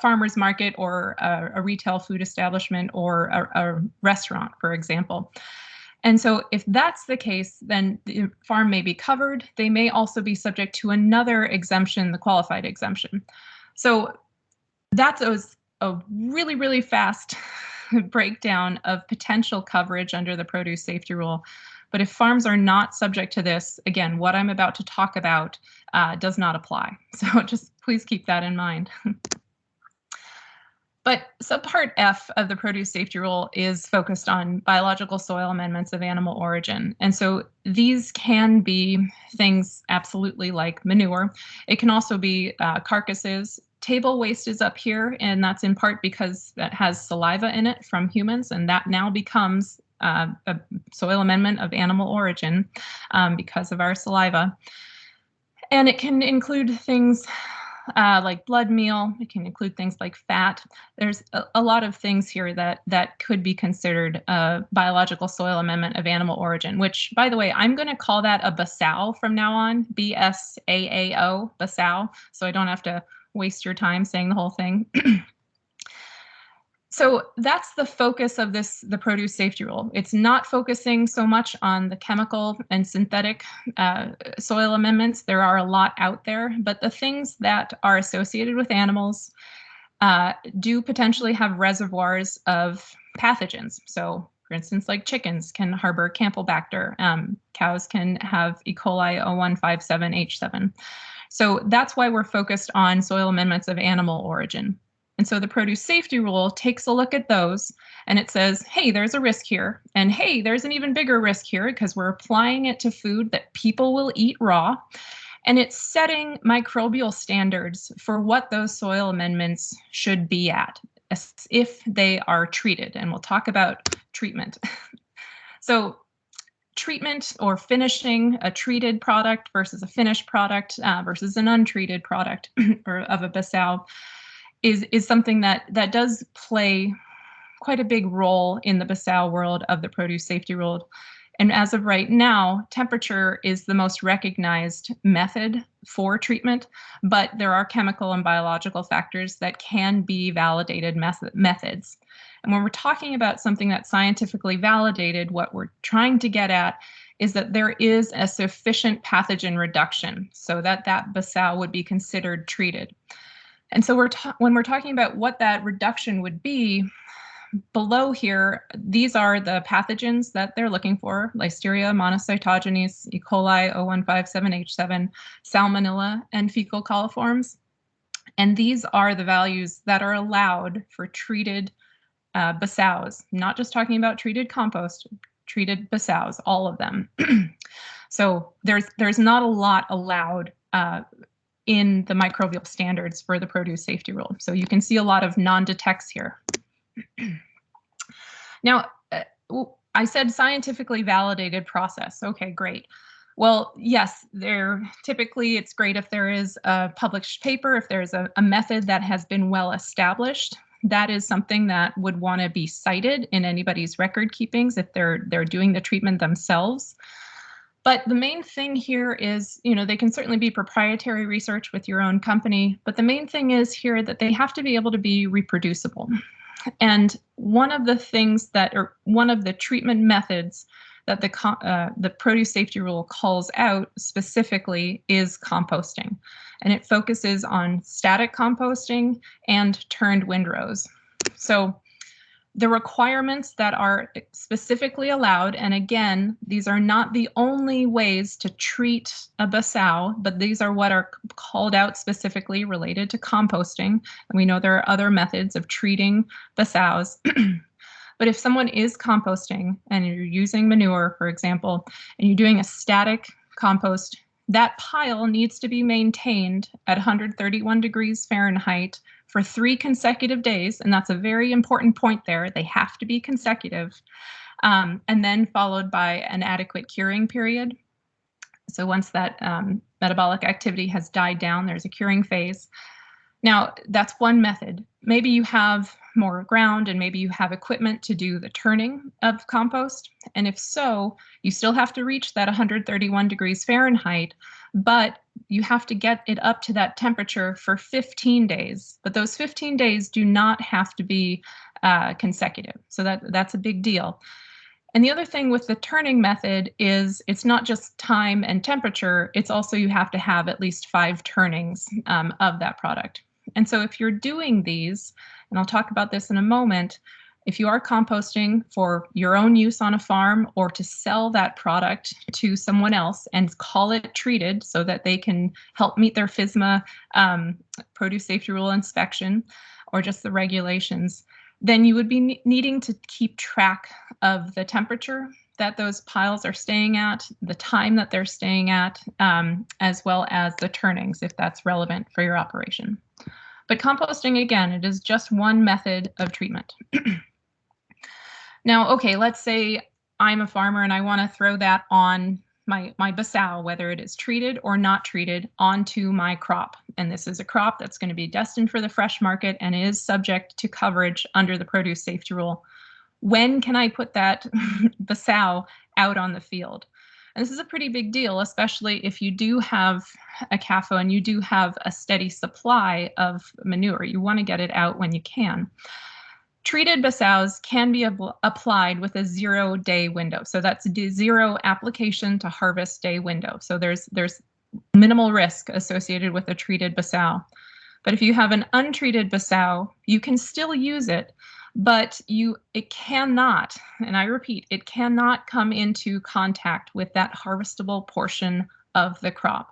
S15: farmer's market or a retail food establishment or a restaurant, for example? And so if that's the case, then the farm may be covered. They may also be subject to another exemption, the qualified exemption. So that's a really, really fast breakdown of potential coverage under the produce safety rule. But if farms are not subject to this, again, what I'm about to talk about does not apply. So just please keep that in mind. But subpart F of the produce safety rule is focused on biological soil amendments of animal origin. And so these can be things absolutely like manure. It can also be carcasses. Table waste is up here, and that's in part because that has saliva in it from humans, and that now becomes a soil amendment of animal origin because of our saliva. And it can include things like blood meal. It can include things like fat. There's a lot of things here that could be considered a biological soil amendment of animal origin, which, by the way, I'm going to call that a BSAO from now on, BSAAO, BSAO, so I don't have to waste your time saying the whole thing. So that's the focus of the produce safety rule. It's not focusing so much on the chemical and synthetic soil amendments. There are a lot out there, but the things that are associated with animals do potentially have reservoirs of pathogens. So for instance, like chickens can harbor Campylobacter, cows can have E. coli 0157H7. So that's why we're focused on soil amendments of animal origin. And so the produce safety rule takes a look at those, and it says, hey, there's a risk here. And hey, there's an even bigger risk here because we're applying it to food that people will eat raw. And it's setting microbial standards for what those soil amendments should be at if they are treated. And we'll talk about treatment. So treatment or finishing a treated product versus a finished product versus an untreated product or of a BSAO is something that does play quite a big role in the BSAO world of the produce safety rule. And as of right now, temperature is the most recognized method for treatment, but there are chemical and biological factors that can be validated methods. And when we're talking about something that's scientifically validated, what we're trying to get at is that there is a sufficient pathogen reduction so that BSAO would be considered treated. And so when we're talking about what that reduction would be, below here, these are the pathogens that they're looking for: Listeria monocytogenes, E. coli 0157H7, Salmonella, and fecal coliforms. And these are the values that are allowed for treated BSAOs, not just talking about treated compost, treated basows, all of them. So there's not a lot allowed in the microbial standards for the produce safety rule. So you can see a lot of non-detects here. Now, I said scientifically validated process. Okay, great. Well, yes, typically it's great if there is a published paper, if there's a method that has been well established. That is something that would want to be cited in anybody's record keepings if they're doing the treatment themselves. But the main thing here is, they can certainly be proprietary research with your own company, but the main thing is here that they have to be able to be reproducible. And one of the things one of the treatment methods that the produce safety rule calls out specifically is composting. And it focuses on static composting and turned windrows. So the requirements that are specifically allowed, and again, these are not the only ways to treat a basow, but these are what are called out specifically related to composting. And we know there are other methods of treating basows. But if someone is composting and you're using manure, for example, and you're doing a static compost, that pile needs to be maintained at 131 degrees Fahrenheit for 3 consecutive days. And that's a very important point there. They have to be consecutive. And then followed by an adequate curing period. So once that metabolic activity has died down, there's a curing phase. Now, that's one method. Maybe you have more ground and maybe you have equipment to do the turning of compost. And if so, you still have to reach that 131 degrees Fahrenheit, but you have to get it up to that temperature for 15 days. But those 15 days do not have to be consecutive. So that's a big deal. And the other thing with the turning method is it's not just time and temperature, it's also you have to have at least 5 turnings of that product. And so if you're doing these, and I'll talk about this in a moment, if you are composting for your own use on a farm or to sell that product to someone else and call it treated so that they can help meet their FSMA produce safety rule inspection or just the regulations, then you would be needing to keep track of the temperature that those piles are staying at, the time that they're staying at, as well as the turnings if that's relevant for your operation. But composting, again, it is just one method of treatment. Now, okay, let's say I'm a farmer and I want to throw that on my basow, whether it is treated or not treated, onto my crop. And this is a crop that's going to be destined for the fresh market and is subject to coverage under the produce safety rule. When can I put that basow out on the field? And this is a pretty big deal, especially if you do have a CAFO and you do have a steady supply of manure. You want to get it out when you can. Treated basows can be applied with a 0-day window. So that's the 0 application to harvest day window. So there's minimal risk associated with a treated basow. But if you have an untreated basow, you can still use it, but it cannot, and I repeat, it cannot come into contact with that harvestable portion of the crop.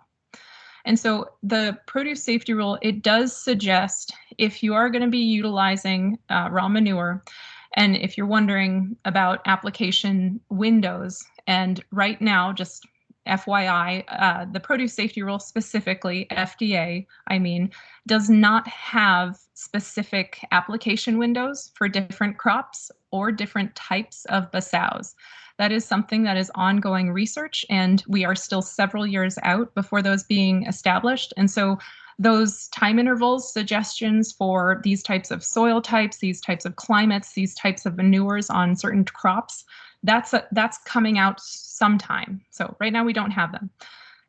S15: And so the produce safety rule, it does suggest if you are going to be utilizing raw manure, and if you're wondering about application windows, and right now, just FYI, the produce safety rule specifically, FDA, does not have specific application windows for different crops or different types of basows. That is something that is ongoing research, and we are still several years out before those being established. And so those time intervals, suggestions for these types of soil types, these types of climates, these types of manures on certain crops, that's coming out sometime. So right now we don't have them.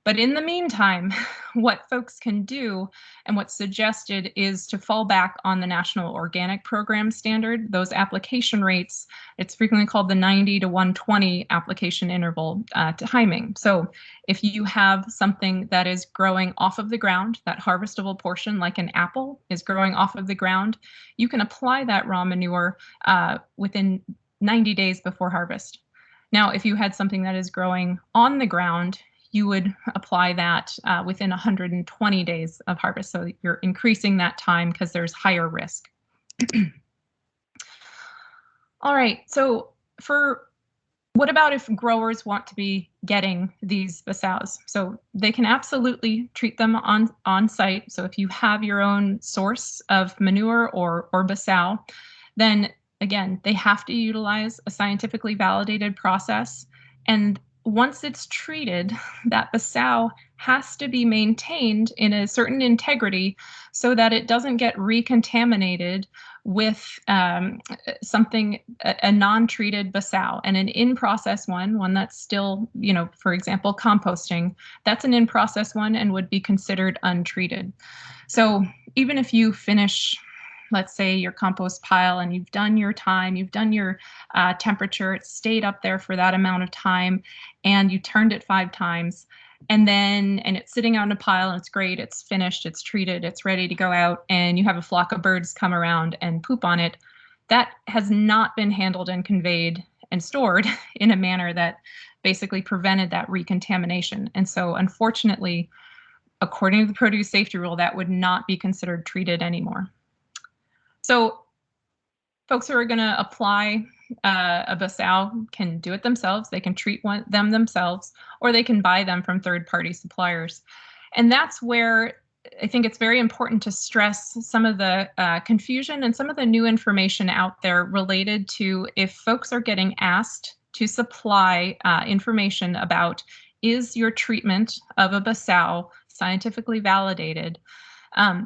S15: But in the meantime, what folks can do and what's suggested is to fall back on the National Organic Program standard. Those application rates, it's frequently called the 90 to 120 application interval timing. So if you have something that is growing off of the ground, that harvestable portion like an apple is growing off of the ground, you can apply that raw manure within 90 days before harvest. Now, if you had something that is growing on the ground, you would apply that within 120 days of harvest. So you're increasing that time because there's higher risk. All right, so for What about if growers want to be getting these basows? So they can absolutely treat them on site. So if you have your own source of manure or basow, then again, they have to utilize a scientifically validated process. And once it's treated, that basow has to be maintained in a certain integrity so that it doesn't get recontaminated with something, a non-treated basow, and an in-process one that's still, for example, composting, that's an in-process one and would be considered untreated. So even if you finish, let's say, your compost pile and you've done your time, you've done your temperature, it stayed up there for that amount of time, and you turned it 5 times, and it's sitting out in a pile and it's great, it's finished, it's treated, it's ready to go out, and you have a flock of birds come around and poop on it, that has not been handled and conveyed and stored in a manner that basically prevented that recontamination. And so unfortunately, according to the produce safety rule, that would not be considered treated anymore. So folks who are going to apply a basow can do it themselves. They can treat them themselves, or they can buy them from third-party suppliers. And that's where I think it's very important to stress some of the confusion and some of the new information out there related to if folks are getting asked to supply information about, is your treatment of a basow scientifically validated?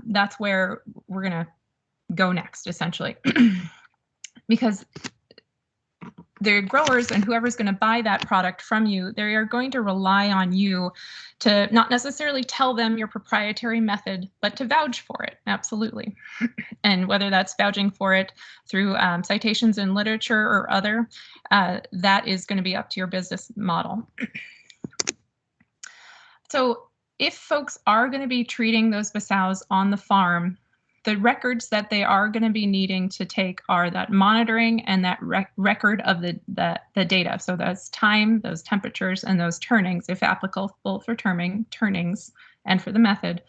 S15: That's where we're going to go next, essentially. Because the growers and whoever's going to buy that product from you, they are going to rely on you to not necessarily tell them your proprietary method, but to vouch for it, absolutely. And whether that's vouching for it through citations in literature or other, that is going to be up to your business model. So if folks are going to be treating those basows on the farm, the records that they are going to be needing to take are that monitoring and that record of the data. So that's time, those temperatures, and those turnings, if applicable for turnings and for the method,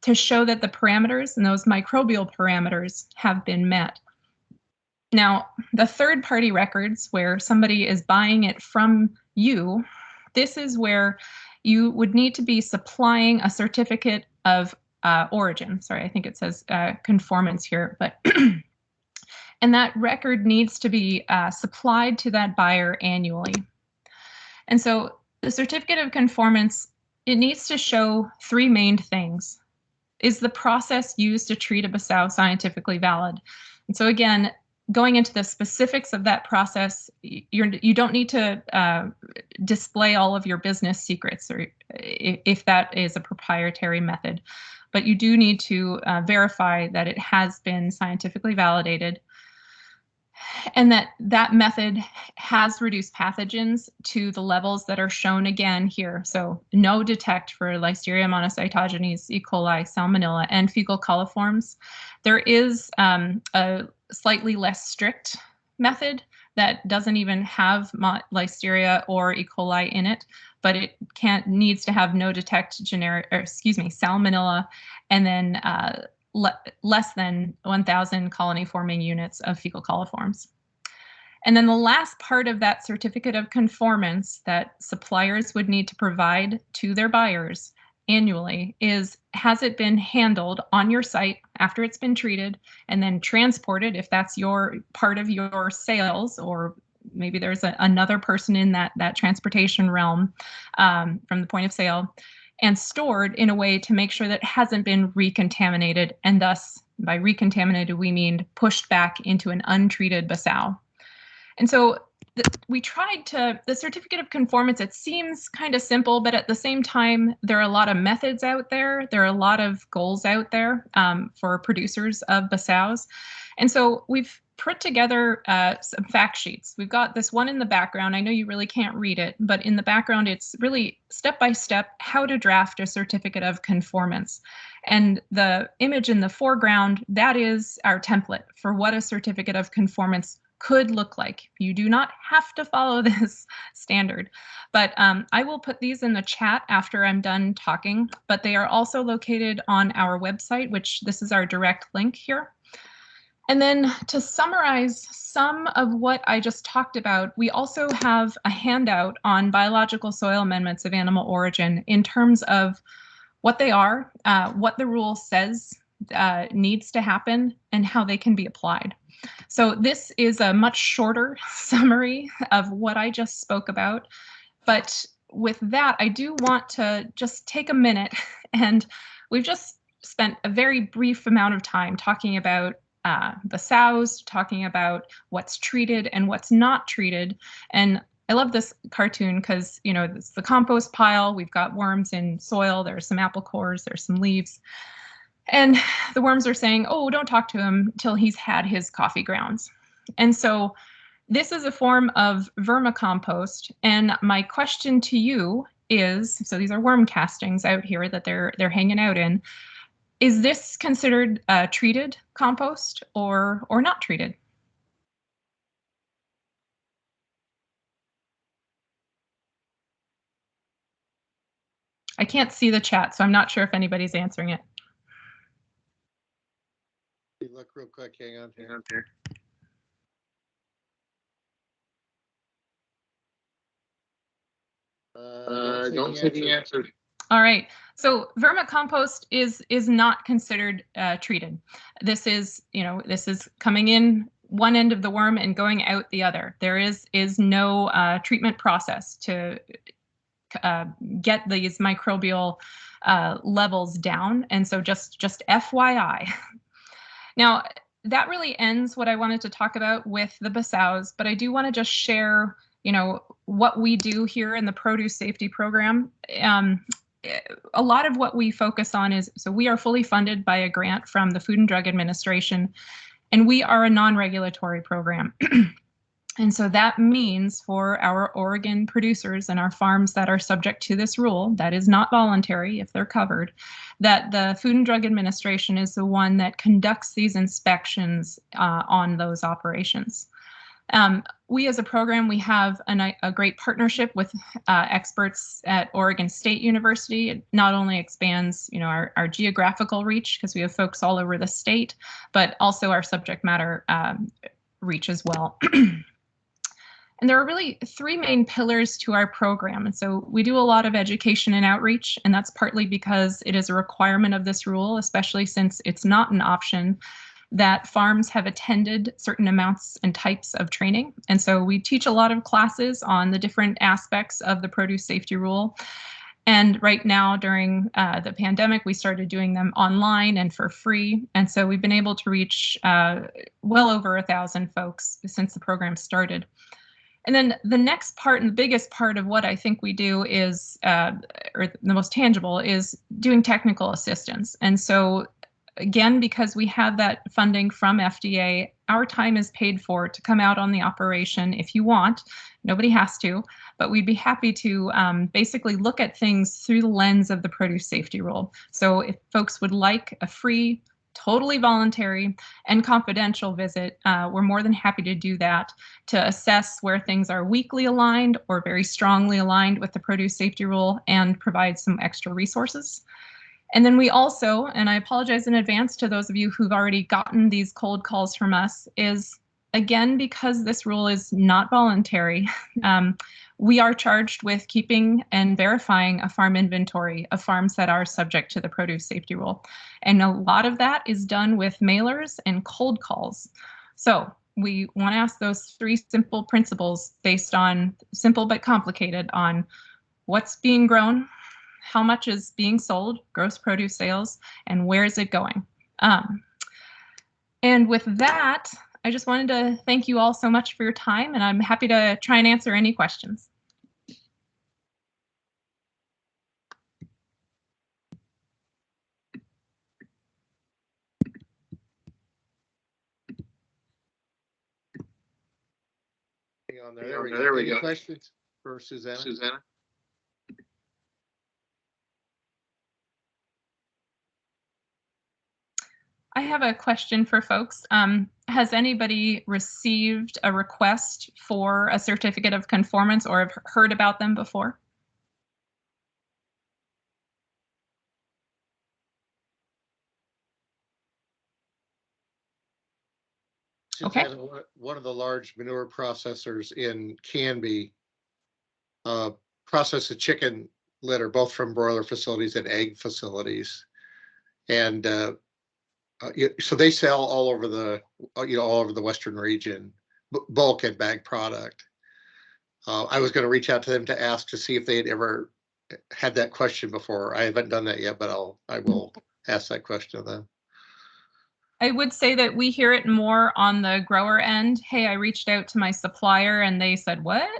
S15: to show that the parameters and those microbial parameters have been met. Now, the third-party records where somebody is buying it from you, this is where you would need to be supplying a certificate of origin. Sorry, I think it says conformance here, but and that record needs to be supplied to that buyer annually. And so the certificate of conformance, it needs to show 3 main things. Is the process used to treat a basow scientifically valid? And so again, going into the specifics of that process, you don't need to display all of your business secrets, or if that is a proprietary method. But you do need to verify that it has been scientifically validated and that method has reduced pathogens to the levels that are shown again here. So no detect for Listeria monocytogenes, E. coli, Salmonella, and fecal coliforms. There is a slightly less strict method that doesn't even have Listeria or E. coli in it, but it needs to have no detect Salmonella, and then less than 1,000 colony forming units of fecal coliforms. And then the last part of that certificate of conformance that suppliers would need to provide to their buyers annually is, has it been handled on your site after it's been treated and then transported, if that's your part of your sales, or maybe there's another person in that transportation realm from the point of sale, and stored in a way to make sure that it hasn't been recontaminated, and thus by recontaminated we mean pushed back into an untreated basow. And so we tried to, the certificate of conformance, it seems kind of simple, but at the same time, there are a lot of methods out there. There are a lot of goals out there for producers of basows. And so we've put together some fact sheets. We've got this one in the background. I know you really can't read it, but in the background, it's really step-by-step how to draft a certificate of conformance. And the image in the foreground, that is our template for what a certificate of conformance could look like. You do not have to follow this standard, but I will put these in the chat after I'm done talking, but they are also located on our website, which this is our direct link here. And then to summarize some of what I just talked about, we also have a handout on biological soil amendments of animal origin in terms of what they are, what the rule says needs to happen, and how they can be applied. So this is a much shorter summary of what I just spoke about. But with that, I do want to just take a minute, and we've just spent a very brief amount of time talking about the sows, talking about what's treated and what's not treated. And I love this cartoon because, you know, it's the compost pile. We've got worms in soil. There's some apple cores. There's some leaves. And the worms are saying, oh, don't talk to him till he's had his coffee grounds. And so this is a form of vermicompost. And my question to you is, so these are worm castings out here that they're hanging out in. Is this considered treated compost or not treated? I can't see the chat, so I'm not sure if anybody's answering it.
S1: Look real quick, hang on here. Don't see the answer.
S15: All right. So vermicompost is not considered treated. This is, you know, this is coming in one end of the worm and going out the other. There is no treatment process to get these microbial levels down. And so just FYI. Now, that really ends what I wanted to talk about with the BSOWs, but I do want to just share, you know, what we do here in the produce safety program. A lot of what we focus on is, so we are fully funded by a grant from the Food and Drug Administration, and we are a non-regulatory program. And so that means for our Oregon producers and our farms that are subject to this rule, that is not voluntary if they're covered, that the Food and Drug Administration is the one that conducts these inspections on those operations. We as a program, we have a great partnership with experts at Oregon State University. It not only expands, you know, our geographical reach because we have folks all over the state, but also our subject matter reach as well. And there are really three main pillars to our program. And so we do a lot of education and outreach, and that's partly because it is a requirement of this rule, especially since it's not an option, that farms have attended certain amounts and types of training. And so we teach a lot of classes on the different aspects of the produce safety rule. And right now during the pandemic, we started doing them online and for free. And so we've been able to reach well over 1,000 folks since the program started. And then the next part and the biggest part of what I think we do is, or the most tangible, is doing technical assistance. And so again, because we have that funding from FDA, our time is paid for to come out on the operation if you want. Nobody has to, but we'd be happy to basically look at things through the lens of the produce safety rule. So if folks would like a free, totally voluntary and confidential visit, we're more than happy to do that to assess where things are weakly aligned or very strongly aligned with the produce safety rule and provide some extra resources. And then we also, and I apologize in advance to those of you who've already gotten these cold calls from us, is again, because this rule is not voluntary, we are charged with keeping and verifying a farm inventory of farms that are subject to the produce safety rule. And a lot of that is done with mailers and cold calls. So we want to ask those three simple principles based on simple but complicated on what's being grown, how much is being sold, gross produce sales, and where is it going? And with that, I just wanted to thank you all so much for your time, and I'm happy to try and answer any questions.
S1: On there. There we go. Questions for Susanna?
S15: I have a question for folks. Has anybody received a request for a certificate of conformance or have heard about them before? Okay.
S1: Susanna, one of the large manure processors in Canby processes chicken litter, both from broiler facilities and egg facilities. And so they sell all over the, all over the Western region, bulk and bag product. I was going to reach out to them to ask to see if they had ever had that question before. I haven't done that yet, but I will ask that question of them.
S15: I would say that we hear it more on the grower end. Hey, I reached out to my supplier and they said, what?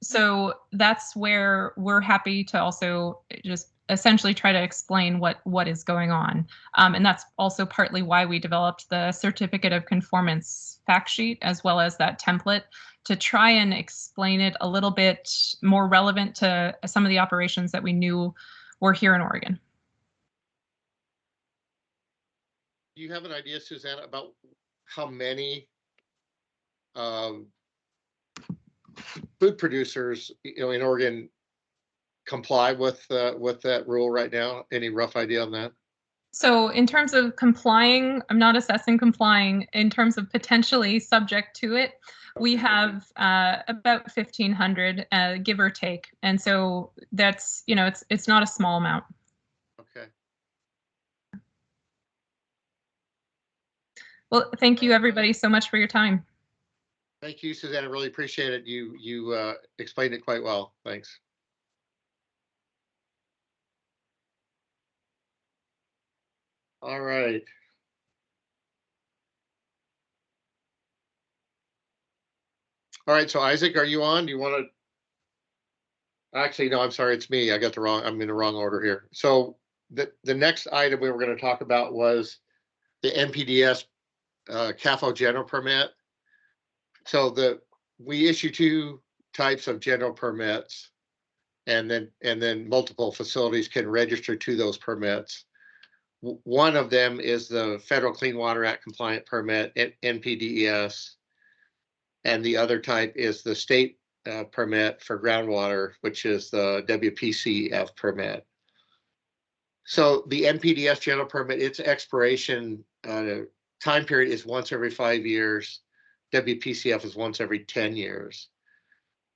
S15: So that's where we're happy to also just essentially try to explain what is going on. And that's also partly why we developed the certificate of conformance fact sheet, as well as that template, to try and explain it a little bit more relevant to some of the operations that we knew were here in Oregon.
S1: Do you have an idea, Susanna, about how many food producers, in Oregon comply with that rule right now? Any rough idea on that?
S15: So in terms of complying, I'm not assessing complying. In terms of potentially subject to it, we have about 1,500, give or take. And so that's, it's not a small amount.
S1: Okay.
S15: Well, thank you everybody so much for your time.
S1: Thank you, Susanna. Really appreciate it. You explained it quite well. Thanks. All right. All right. So Isaac, are you on? Do you want to? Actually, no, I'm sorry. It's me. I'm in the wrong order here. So the next item we were going to talk about was the NPDES CAFO general permit. So we issue two types of general permits, and then multiple facilities can register to those permits. One of them is the Federal Clean Water Act compliant permit, NPDES, and the other type is the state permit for groundwater, which is the WPCF permit. So the NPDES general permit, its expiration time period is once every 5 years. WPCF is once every 10 years.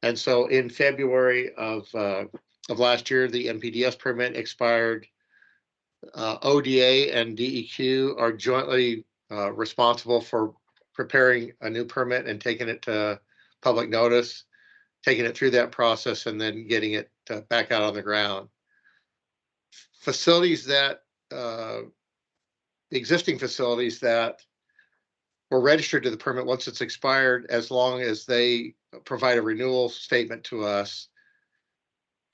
S1: And so in February of last year, the NPDES permit expired. ODA and DEQ are jointly responsible for preparing a new permit and taking it to public notice, taking it through that process, and then getting it back out on the ground. Facilities that, existing facilities that were registered to the permit once it's expired, as long as they provide a renewal statement to us,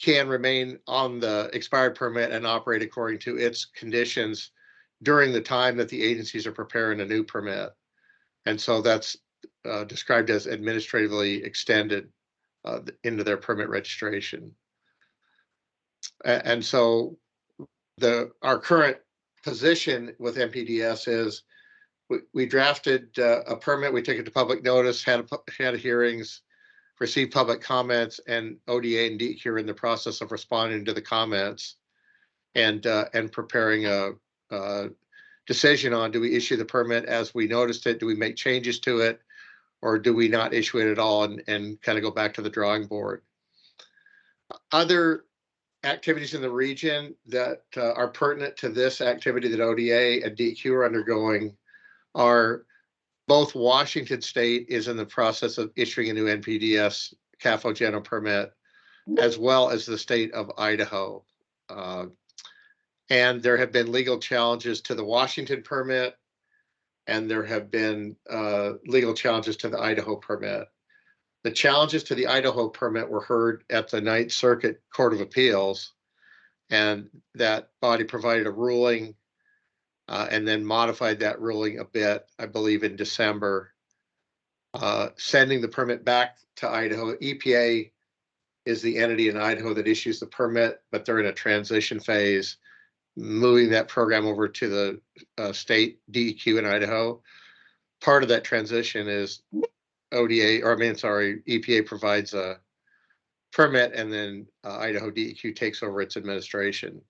S1: can remain on the expired permit and operate according to its conditions during the time that the agencies are preparing a new permit. And so that's described as administratively extended into their permit registration. And so our current position with NPDES is we drafted a permit, we took it to public notice, had hearings, received public comments, and ODA and DEQ are in the process of responding to the comments and preparing a decision on, do we issue the permit as we noticed it? Do we make changes to it? Or do we not issue it at all and kind of go back to the drawing board? Other activities in the region that are pertinent to this activity that ODA and DEQ are undergoing are both Washington State is in the process of issuing a new NPDES CAFO general permit, as well as the state of Idaho. And there have been legal challenges to the Washington permit, and there have been legal challenges to the Idaho permit. The challenges to the Idaho permit were heard at the Ninth Circuit Court of Appeals, and that body provided a ruling and then modified that ruling a bit, I believe in December, sending the permit back to Idaho. EPA is the entity in Idaho that issues the permit, but they're in a transition phase, moving that program over to the state DEQ in Idaho. Part of that transition is EPA provides a permit, and then Idaho DEQ takes over its administration.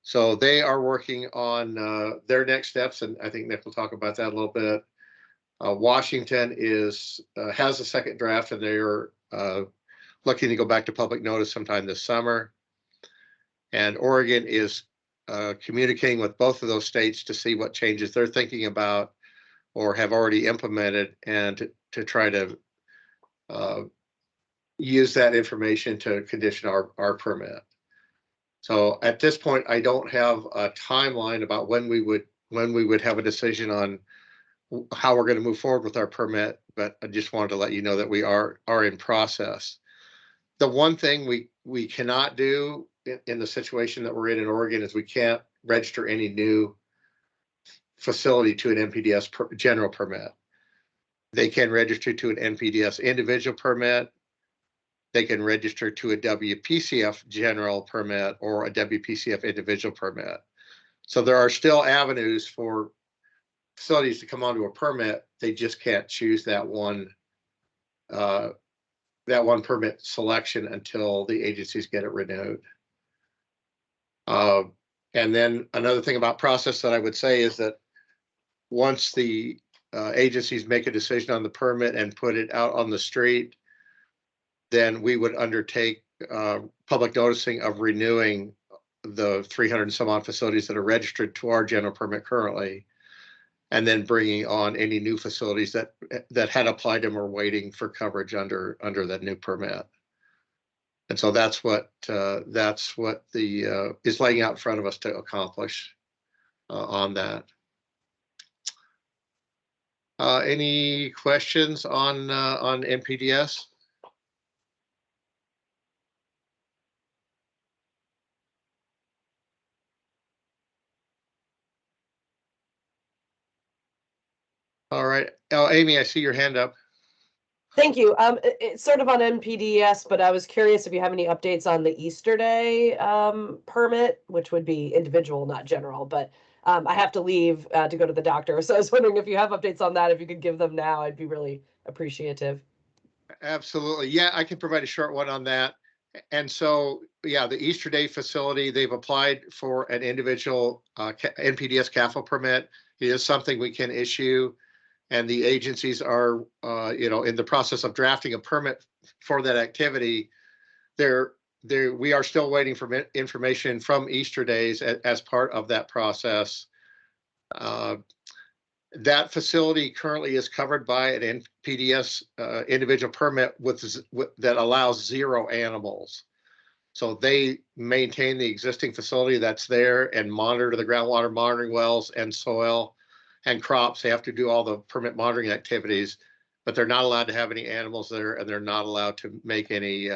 S1: So they are working on their next steps, and I think Nick will talk about that a little bit. Washington has a second draft, and they're looking to go back to public notice sometime this summer. And Oregon is communicating with both of those states to see what changes they're thinking about or have already implemented, and to try to use that information to condition our permit. So at this point, I don't have a timeline about when we would have a decision on how we're going to move forward with our permit, but I just wanted to let you know that we are in process. The one thing we cannot do in the situation that we're in Oregon is we can't register any new facility to an NPDES general permit. They can register to an NPDES individual permit. They can register to a WPCF general permit or a WPCF individual permit. So there are still avenues for facilities to come onto a permit. They just can't choose that one permit selection until the agencies get it renewed. And then another thing about process that I would say is that once the agencies make a decision on the permit and put it out on the street, then we would undertake public noticing of renewing the 300 and some odd facilities that are registered to our general permit currently, and then bringing on any new facilities that had applied and were waiting for coverage under that new permit. And so that's what the is laying out in front of us to accomplish on that. Any questions on NPDES? All right. Oh, Amy, I see your hand up.
S16: Thank you. It's sort of on NPDES, but I was curious if you have any updates on the Easter Day permit, which would be individual, not general, but I have to leave to go to the doctor. So I was wondering if you have updates on that, if you could give them now, I'd be really appreciative.
S1: Absolutely. Yeah, I can provide a short one on that. And so, yeah, the Easter Day facility, they've applied for an individual NPDES CAFO permit. It is something we can issue. And the agencies are, in the process of drafting a permit for that activity. We are still waiting for information from Easter days as part of that process. That facility currently is covered by an NPDES individual permit that allows 0 animals. So they maintain the existing facility that's there and monitor the groundwater monitoring wells and soil and crops. They have to do all the permit monitoring activities, but they're not allowed to have any animals there, and they're not allowed to make any,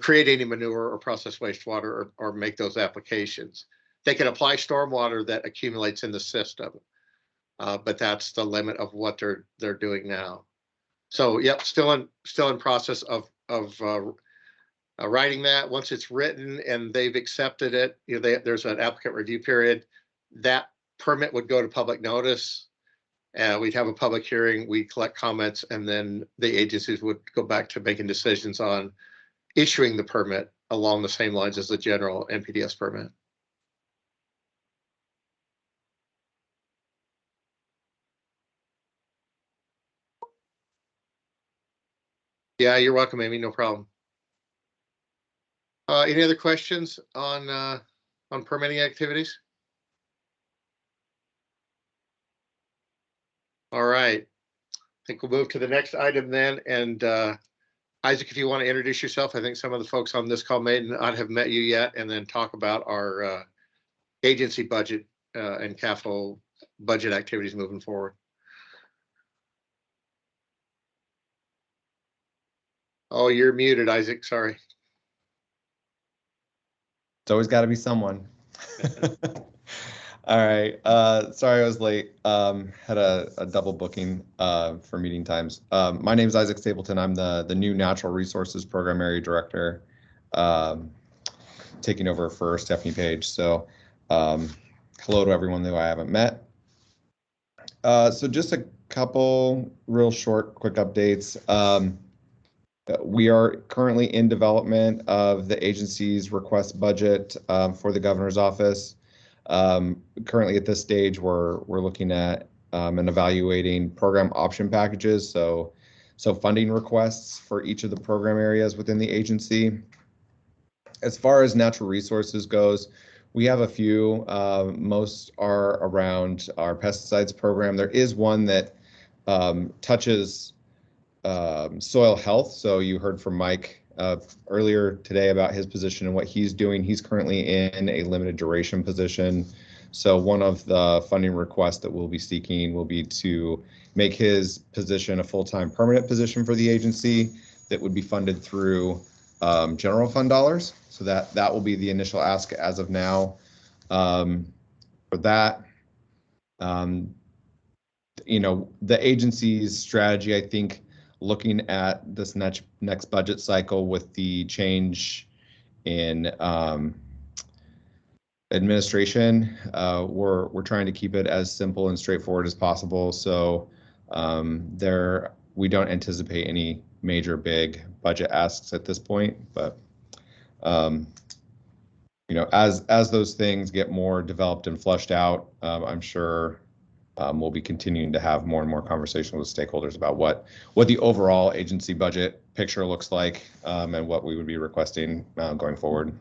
S1: create any manure or process wastewater or make those applications. They can apply stormwater that accumulates in the system, but that's the limit of what they're doing now. So, yep, still in process of writing that. Once it's written and they've accepted it, there's an applicant review period. That permit would go to public notice, and we'd have a public hearing, we'd collect comments, and then the agencies would go back to making decisions on issuing the permit along the same lines as the general NPDES permit. Yeah, you're welcome, Amy, no problem. Any other questions on permitting activities? All right, I think we'll move to the next item then. And Isaac, if you want to introduce yourself, I think some of the folks on this call may not have met you yet, and then talk about our agency budget and CAFO budget activities moving forward. Oh, you're muted, Isaac, sorry.
S17: It's always got to be someone. All right. Sorry I was late. Had a double booking for meeting times. My name is Isaac Stapleton. I'm the new Natural Resources Program Area Director, taking over for Stephanie Page. So hello to everyone who I haven't met. So just a couple real short, quick updates. We are currently in development of the agency's request budget for the governor's office. Currently at this stage, we're looking at and evaluating program option packages. So funding requests for each of the program areas within the agency. As far as natural resources goes, we have a few. Most are around our pesticides program. There is one that touches soil health. So you heard from Mike earlier today about his position and what he's doing. He's currently in a limited duration position. So one of the funding requests that we'll be seeking will be to make his position a full-time permanent position for the agency that would be funded through general fund dollars. So that will be the initial ask as of now. For that, you know, the agency's strategy, I think, looking at this next budget cycle with the change in administration, we're trying to keep it as simple and straightforward as possible. So we don't anticipate any major big budget asks at this point, but you know, as those things get more developed and flushed out, I'm sure we'll be continuing to have more and more conversations with stakeholders about what the overall agency budget picture looks like, and what we would be requesting going forward.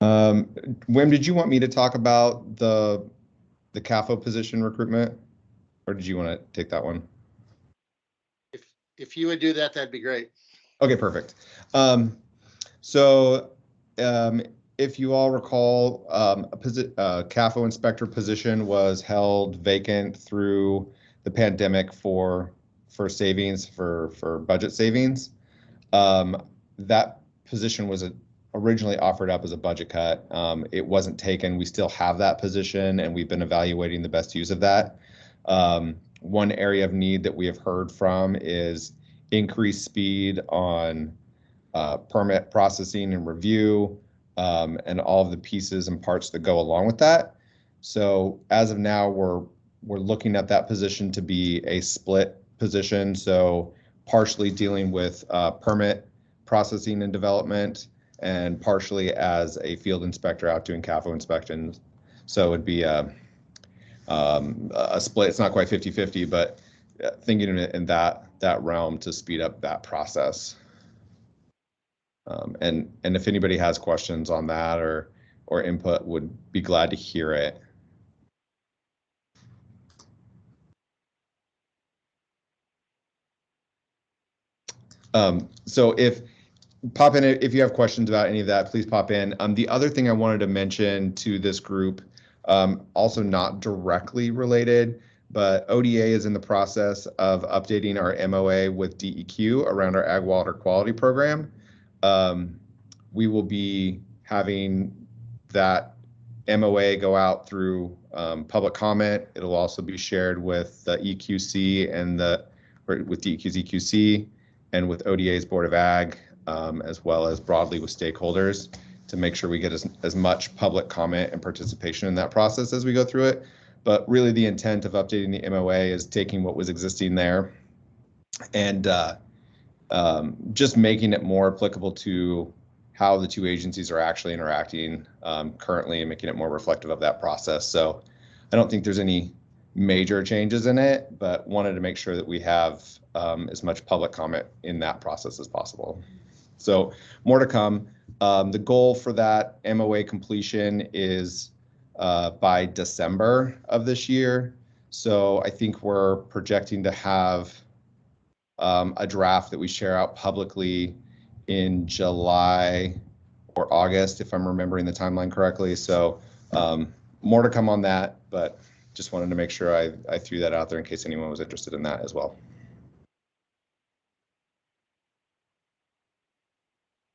S17: Wim, did you want me to talk about the CAFO position recruitment, or did you want to take that one?
S1: If you would do that, that'd be great.
S17: Okay, perfect. So if you all recall, a CAFO inspector position was held vacant through the pandemic for savings, for budget savings. That position was originally offered up as a budget cut. It wasn't taken. We still have that position, and we've been evaluating the best use of that. One area of need that we have heard from is increased speed on permit processing and review, and all of the pieces and parts that go along with that. So as of now, we're looking at that position to be a split position. So partially dealing with permit processing and development, and partially as a field inspector out doing CAFO inspections. So it'd be a split. It's not quite 50-50, but thinking in that realm to speed up that process. And if anybody has questions on that or input, would be glad to hear it. So if you have questions about any of that, please pop in. The other thing I wanted to mention to this group, also not directly related, but ODA is in the process of updating our MOA with DEQ around our ag water quality program. We will be having that MOA go out through public comment. It'll also be shared with the EQC and with DEQ's EQC and with ODA's Board of Ag, as well as broadly with stakeholders, to make sure we get as much public comment and participation in that process as we go through it. But really the intent of updating the MOA is taking what was existing there and just making it more applicable to how the two agencies are actually interacting currently, and making it more reflective of that process. So I don't think there's any major changes in it, but wanted to make sure that we have as much public comment in that process as possible. So more to come. The goal for that MOA completion is by December of this year. So I think we're projecting to have a draft that we share out publicly in July or August, if I'm remembering the timeline correctly. So more to come on that, but just wanted to make sure I threw that out there in case anyone was interested in that as well.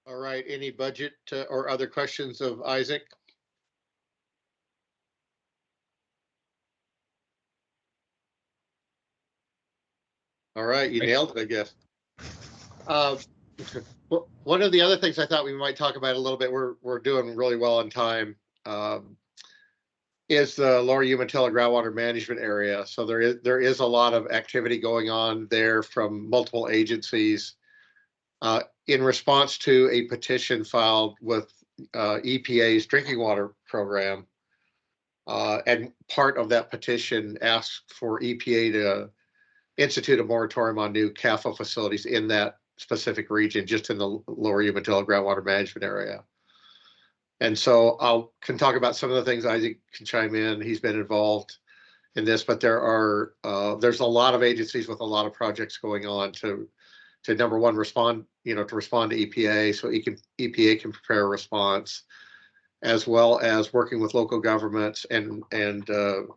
S1: All right, any budget or other questions of Isaac? All right, you nailed it, I guess. One of the other things I thought we might talk about a little bit, we're doing really well on time, is the Lower Umatilla groundwater management area. So there is a lot of activity going on there from multiple agencies in response to a petition filed with EPA's drinking water program. And part of that petition asks for EPA to institute a moratorium on new CAFO facilities in that specific region, just in the lower Umatilla groundwater management area. And so can talk about some of the things. Isaac can chime in. He's been involved in this, but there's a lot of agencies with a lot of projects going on to number one, respond to EPA, so EPA can prepare a response, as well as working with local governments and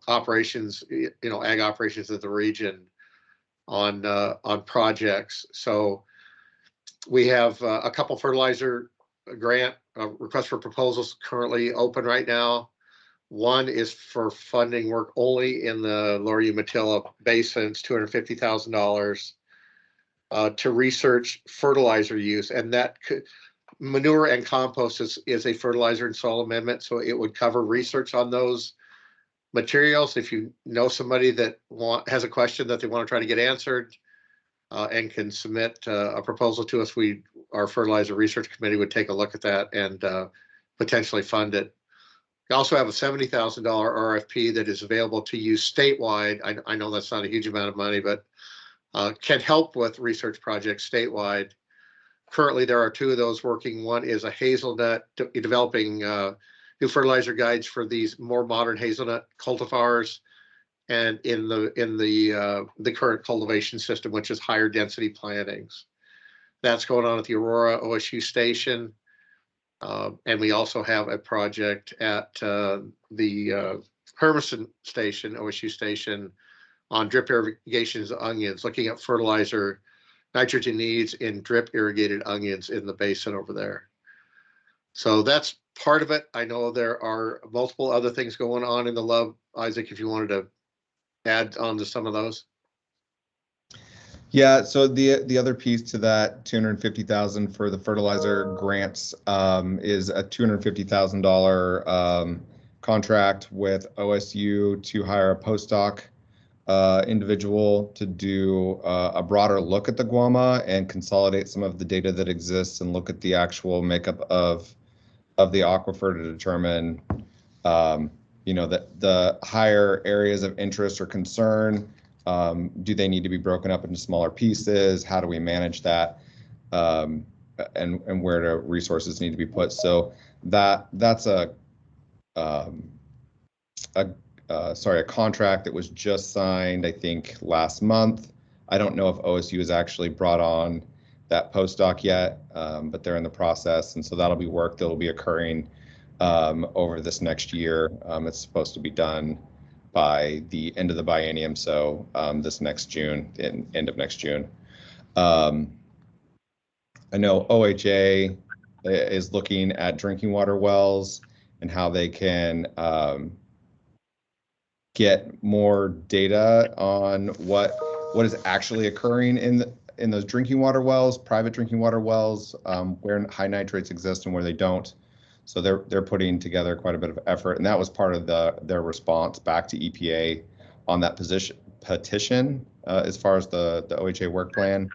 S1: operations, ag operations of the region on projects. So we have a couple fertilizer grant requests for proposals currently open right now. One is for funding work only in the lower Umatilla basins, $250,000 to research fertilizer use, and that manure and compost is a fertilizer and soil amendment, so it would cover research on those materials. If you know somebody that has a question that they want to try to get answered and can submit a proposal to us, our fertilizer research committee would take a look at that and potentially fund it. We also have a $70,000 RFP that is available to use statewide. I know that's not a huge amount of money, but can help with research projects statewide. Currently, there are two of those working. One is a hazelnut, developing new fertilizer guides for these more modern hazelnut cultivars, and in the current cultivation system, which is higher density plantings. That's going on at the Aurora OSU station. And we also have a project at the Hermiston station, OSU station, on drip irrigations of onions, looking at fertilizer nitrogen needs in drip irrigated onions in the basin over there. So that's part of it. I know there are multiple other things going on in the lab. Isaac, if you wanted to add on to some of those.
S17: Yeah, so the other piece to that $250,000 for the fertilizer grants is a $250,000 contract with OSU to hire a postdoc individual to do a broader look at the Guama and consolidate some of the data that exists and look at the actual makeup of the aquifer to determine the higher areas of interest or concern. Do they need to be broken up into smaller pieces? How do we manage that? And where do resources need to be put? So that's a contract that was just signed, I think, last month. I don't know if OSU has actually brought on that postdoc yet, but they're in the process, and so that'll be work that'll be occurring over this next year. It's supposed to be done by the end of the biennium, so this next June, end of next June. I know OHA is looking at drinking water wells and how they can get more data on what is actually occurring in those drinking water wells, private drinking water wells, where high nitrates exist and where they don't. So they're putting together quite a bit of effort, and that was part of their response back to EPA on that petition as far as the OHA work plan.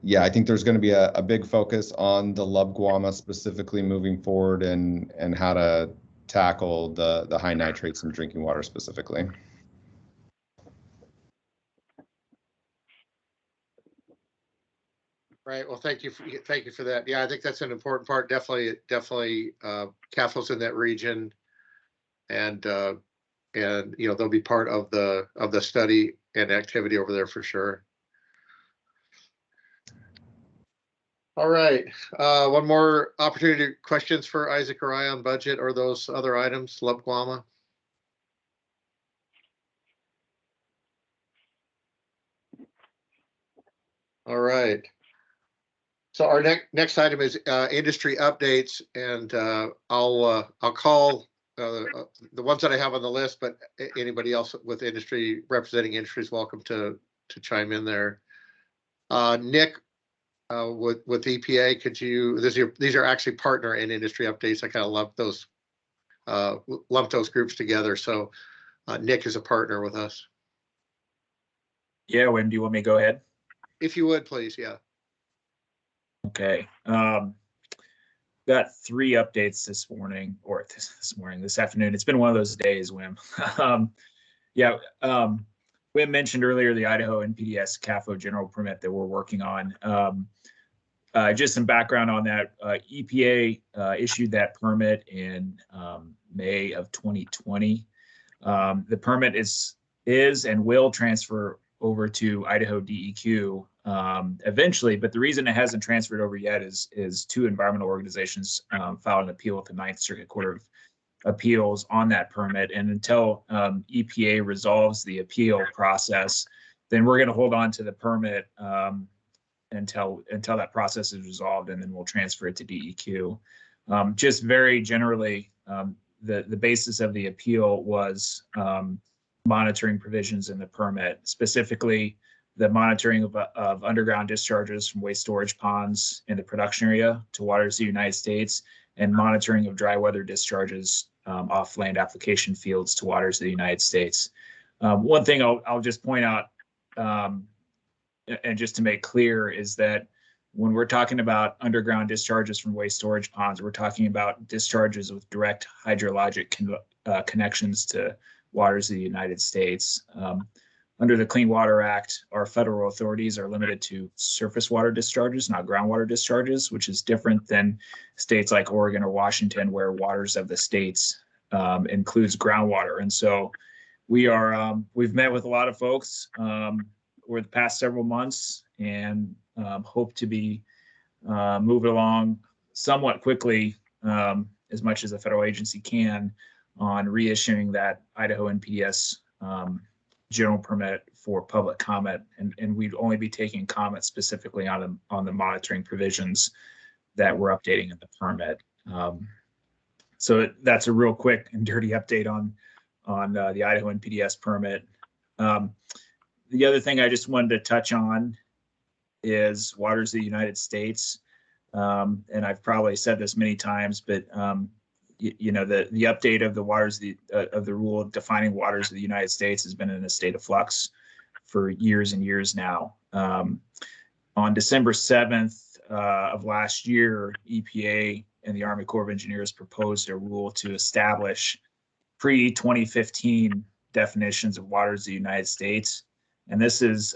S17: Yeah, I think there's going to be a big focus on the Lub Guama specifically moving forward, and how to tackle the high nitrates in drinking water specifically.
S1: Right. Well, thank you for that. Yeah, I think that's an important part. Definitely, CAFO's in that region, and they'll be part of the study and activity over there for sure. All right. One more opportunity. Questions for Isaac or I on budget or those other items? Lub Guama. All right. So our next item is industry updates, and I'll call the ones that I have on the list, but anybody else with industry representing industry is welcome to chime in there. Nick, with EPA, could you? These are actually partner in industry updates. I kind of lump those groups together. So Nick is a partner with us.
S14: Yeah, Wim, do you want me to go ahead?
S1: If you would, please. Yeah.
S14: Okay. got 3 updates this morning, or this afternoon. It's been one of those days, Wim. Wim mentioned earlier the Idaho NPDES CAFO general permit that we're working on. Just some background on that. EPA issued that permit in May of 2020. The permit is and will transfer over to Idaho DEQ eventually, but the reason it hasn't transferred over yet is 2 environmental organizations filed an appeal with the Ninth Circuit Court of Appeals on that permit. And until EPA resolves the appeal process, then we're going to hold on to the permit until that process is resolved, and then we'll transfer it to DEQ. Just very generally, the basis of the appeal was monitoring provisions in the permit, specifically the monitoring of underground discharges from waste storage ponds in the production area to waters of the United States, and monitoring of dry weather discharges off land application fields to waters of the United States. One thing I'll just point out, and just to make clear, is that when we're talking about underground discharges from waste storage ponds, we're talking about discharges with direct hydrologic connections to waters of the United States. Under the Clean Water Act, our federal authorities are limited to surface water discharges, not groundwater discharges, which is different than states like Oregon or Washington, where waters of the states includes groundwater. And so we've met with a lot of folks over the past several months, and hope to be moving along somewhat quickly, as much as a federal agency can, on reissuing that Idaho NPDES general permit for public comment, and we'd only be taking comments specifically on the monitoring provisions that we're updating in the permit. So that's a real quick and dirty update on the Idaho NPDES permit. The other thing I just wanted to touch on is waters of the United States, and I've probably said this many times, but you know, the update of the waters of the rule defining waters of the United States has been in a state of flux for years and years now. On December 7th of last year, EPA and the Army Corps of Engineers proposed a rule to establish pre-2015 definitions of waters of the United States, and this is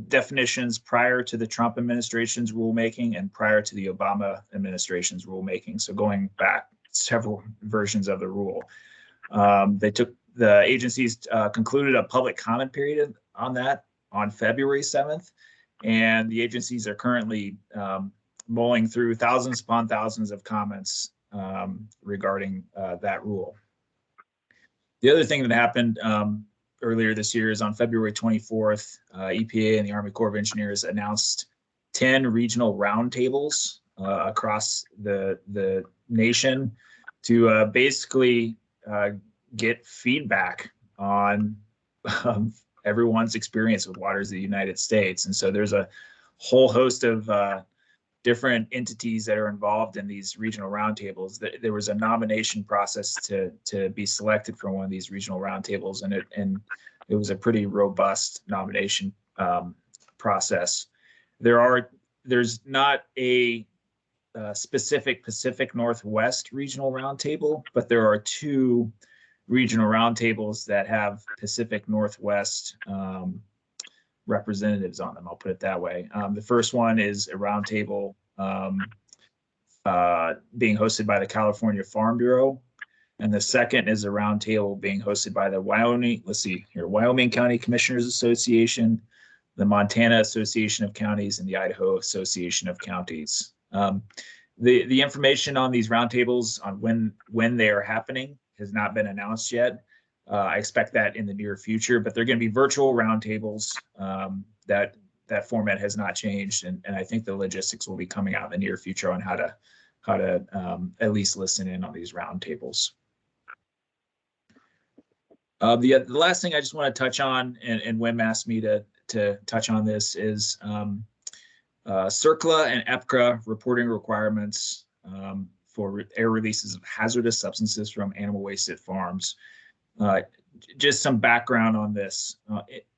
S14: definitions prior to the Trump administration's rulemaking and prior to the Obama administration's rulemaking. So going back several versions of the rule. The agencies concluded a public comment period on that on February 7th. And the agencies are currently mulling through thousands upon thousands of comments regarding that rule. The other thing that happened earlier this year is on February 24th, EPA and the Army Corps of Engineers announced 10 regional roundtables across the nation to basically get feedback on everyone's experience with waters of the United States. And so there's a whole host of different entities that are involved in these regional roundtables. There was a nomination process to be selected for one of these regional roundtables, and it was a pretty robust nomination process. There's not a specific Pacific Northwest regional roundtable, but there are 2 regional roundtables that have Pacific Northwest representatives on them. I'll put it that way. The first one is a roundtable being hosted by the California Farm Bureau, and the second is a roundtable being hosted by the Wyoming County Commissioners Association, the Montana Association of Counties, and the Idaho Association of Counties. The information on these roundtables on when they are happening has not been announced yet. I expect that in the near future, but they're going to be virtual roundtables. That format has not changed, and I think the logistics will be coming out in the near future on how to at least listen in on these roundtables. The last thing I just want to touch on, and Wim asked me to touch on this, is CERCLA and EPCRA reporting requirements for air releases of hazardous substances from animal waste at farms. Just some background on this.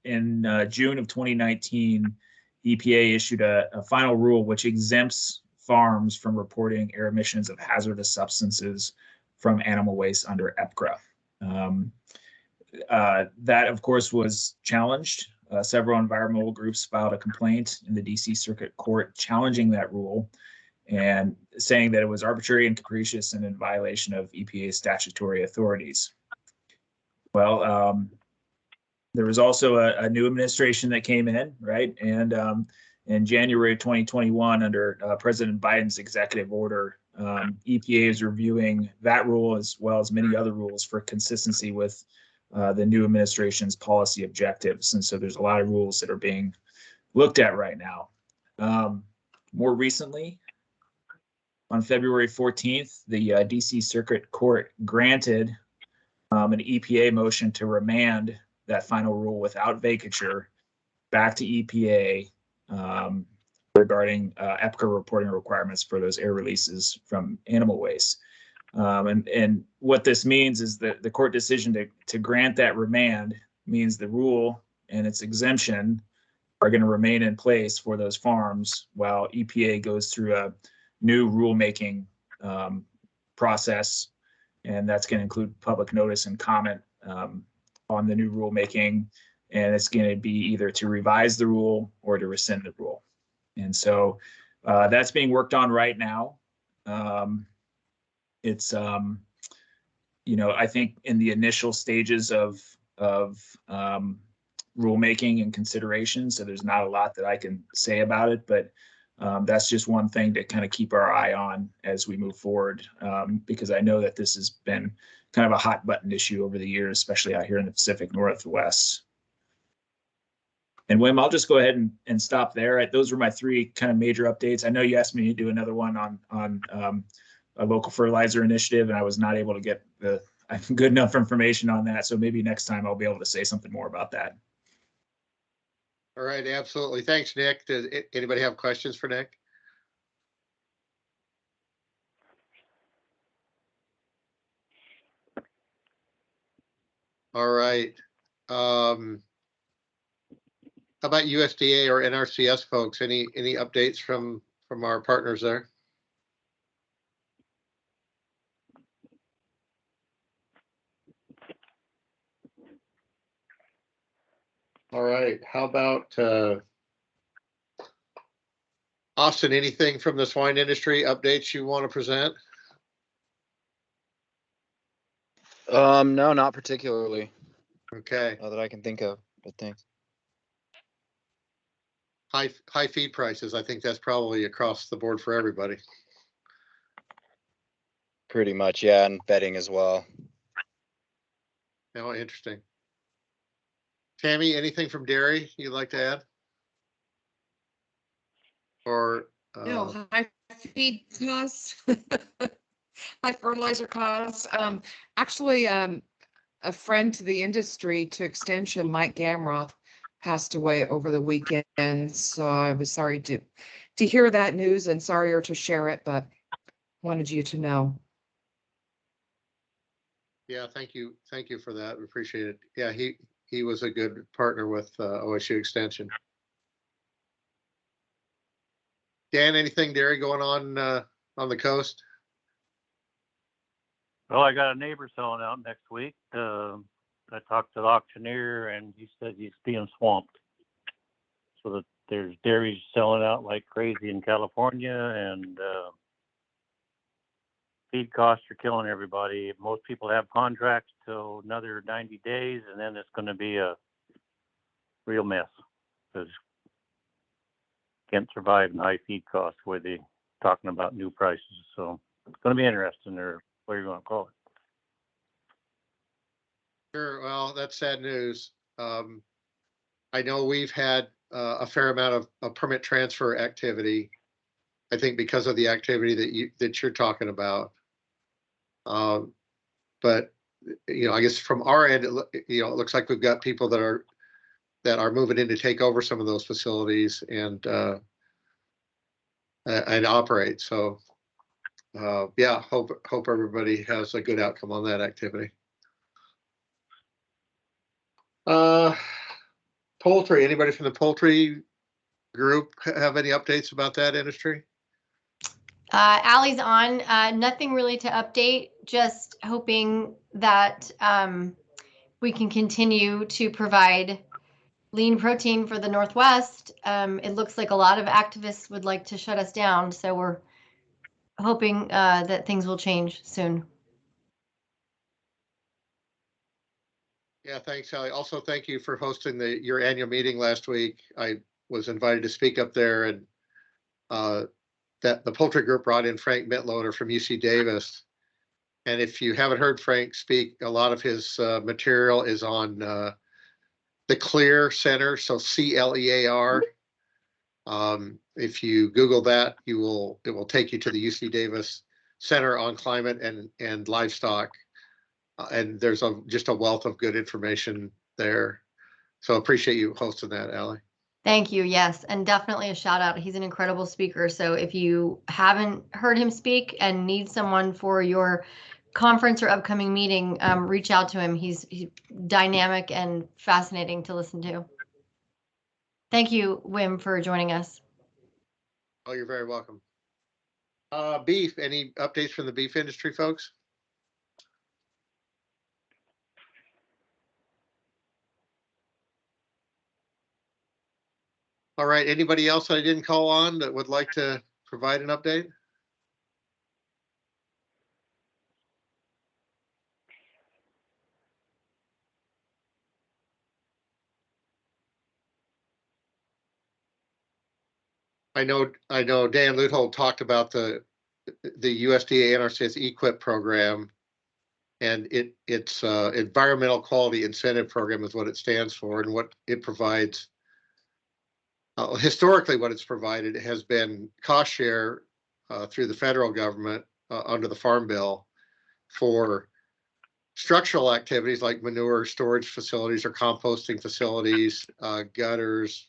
S14: In June of 2019, EPA issued a final rule which exempts farms from reporting air emissions of hazardous substances from animal waste under EPCRA. That, of course, was challenged. Several environmental groups filed a complaint in the DC Circuit Court challenging that rule and saying that it was arbitrary and capricious and in violation of EPA's statutory authorities. Well, there was also a new administration that came in, right? And in January 2021, under President Biden's executive order, EPA is reviewing that rule as well as many other rules for consistency with the new administration's policy objectives. And so there's a lot of rules that are being looked at right now. More recently, on February 14th, the DC Circuit Court granted an EPA motion to remand that final rule without vacature back to EPA regarding EPCA reporting requirements for those air releases from animal waste. And what this means is that the court decision to grant that remand means the rule and its exemption are going to remain in place for those farms while EPA goes through a new rulemaking process. And that's going to include public notice and comment on the new rulemaking. And it's going to be either to revise the rule or to rescind the rule. And so that's being worked on right now. It's, you know, I think in the initial stages of rulemaking and consideration, so there's not a lot that I can say about it, but that's just one thing to kind of keep our eye on as we move forward, because I know that this has been kind of a hot button issue over the years, especially out here in the Pacific Northwest. And Wim, I'll just go ahead and stop there. Those were my three kind of major updates. I know you asked me to do another one on a local fertilizer initiative, and I was not able to get the good enough information on that. So maybe next time I'll be able to say something more about that.
S1: All right, absolutely. Thanks, Nick. Does anybody have questions for Nick? All right. How about USDA or NRCS folks? Any updates from our partners there? All right. How about Austin? Anything from the swine industry updates you want to present?
S7: No, not particularly.
S1: Okay.
S7: Not that I can think of, but thanks.
S1: High feed prices. I think that's probably across the board for everybody.
S7: Pretty much, yeah, and bedding as well.
S1: Oh, interesting. Tammy, anything from dairy you'd like to add? Or
S3: No, high feed costs, high fertilizer costs. Actually, a friend to the industry, to Extension, Mike Gamroth, passed away over the weekend. So I was sorry to hear that news and sorrier to share it, but wanted you to know.
S1: Yeah, thank you for that. We appreciate it. Yeah, he was a good partner with OSU Extension. Dan, anything dairy going on the coast?
S4: Well, I got a neighbor selling out next week. I talked to the auctioneer, and he said he's being swamped. So that there's dairies selling out like crazy in California, and feed costs are killing everybody. Most people have contracts till another 90 days, and then it's going to be a real mess because can't survive in high feed costs where they're talking about new prices. So it's going to be interesting, or what you're going to call it.
S1: Sure. Well, that's sad news. I know we've had a fair amount of permit transfer activity. I think because of the activity that you're talking about. But you know, I guess from our end, it looks like we've got people that are moving in to take over some of those facilities and operate. So yeah, hope everybody has a good outcome on that activity. Poultry, anybody from the poultry group have any updates about that industry?
S10: Allie's on. Nothing really to update, just hoping that we can continue to provide lean protein for the Northwest. It looks like a lot of activists would like to shut us down, so we're hoping that things will change soon.
S1: Yeah, thanks, Sally. Also, thank you for hosting your annual meeting last week. I was invited to speak up there, and that the poultry group brought in Frank Mitloder from UC Davis. And if you haven't heard Frank speak, a lot of his material is on the CLEAR Center, so CLEAR. If you Google that, it will take you to the UC Davis Center on Climate and Livestock. And there's just a wealth of good information there. So appreciate you hosting that, Allie.
S10: Thank you. Yes, and definitely a shout out. He's an incredible speaker. So if you haven't heard him speak and need someone for your conference or upcoming meeting, reach out to him. He's dynamic and fascinating to listen to. Thank you, Wim, for joining us.
S1: Oh, you're very welcome. Beef, any updates from the beef industry, folks? All right, anybody else that I didn't call on that would like to provide an update? I know Dan Luthold talked about the USDA NRCS EQIP program, and it's Environmental Quality Incentive Program is what it stands for, and what it provides. Historically, what it's provided has been cost share through the federal government under the Farm Bill for structural activities like manure storage facilities or composting facilities, gutters,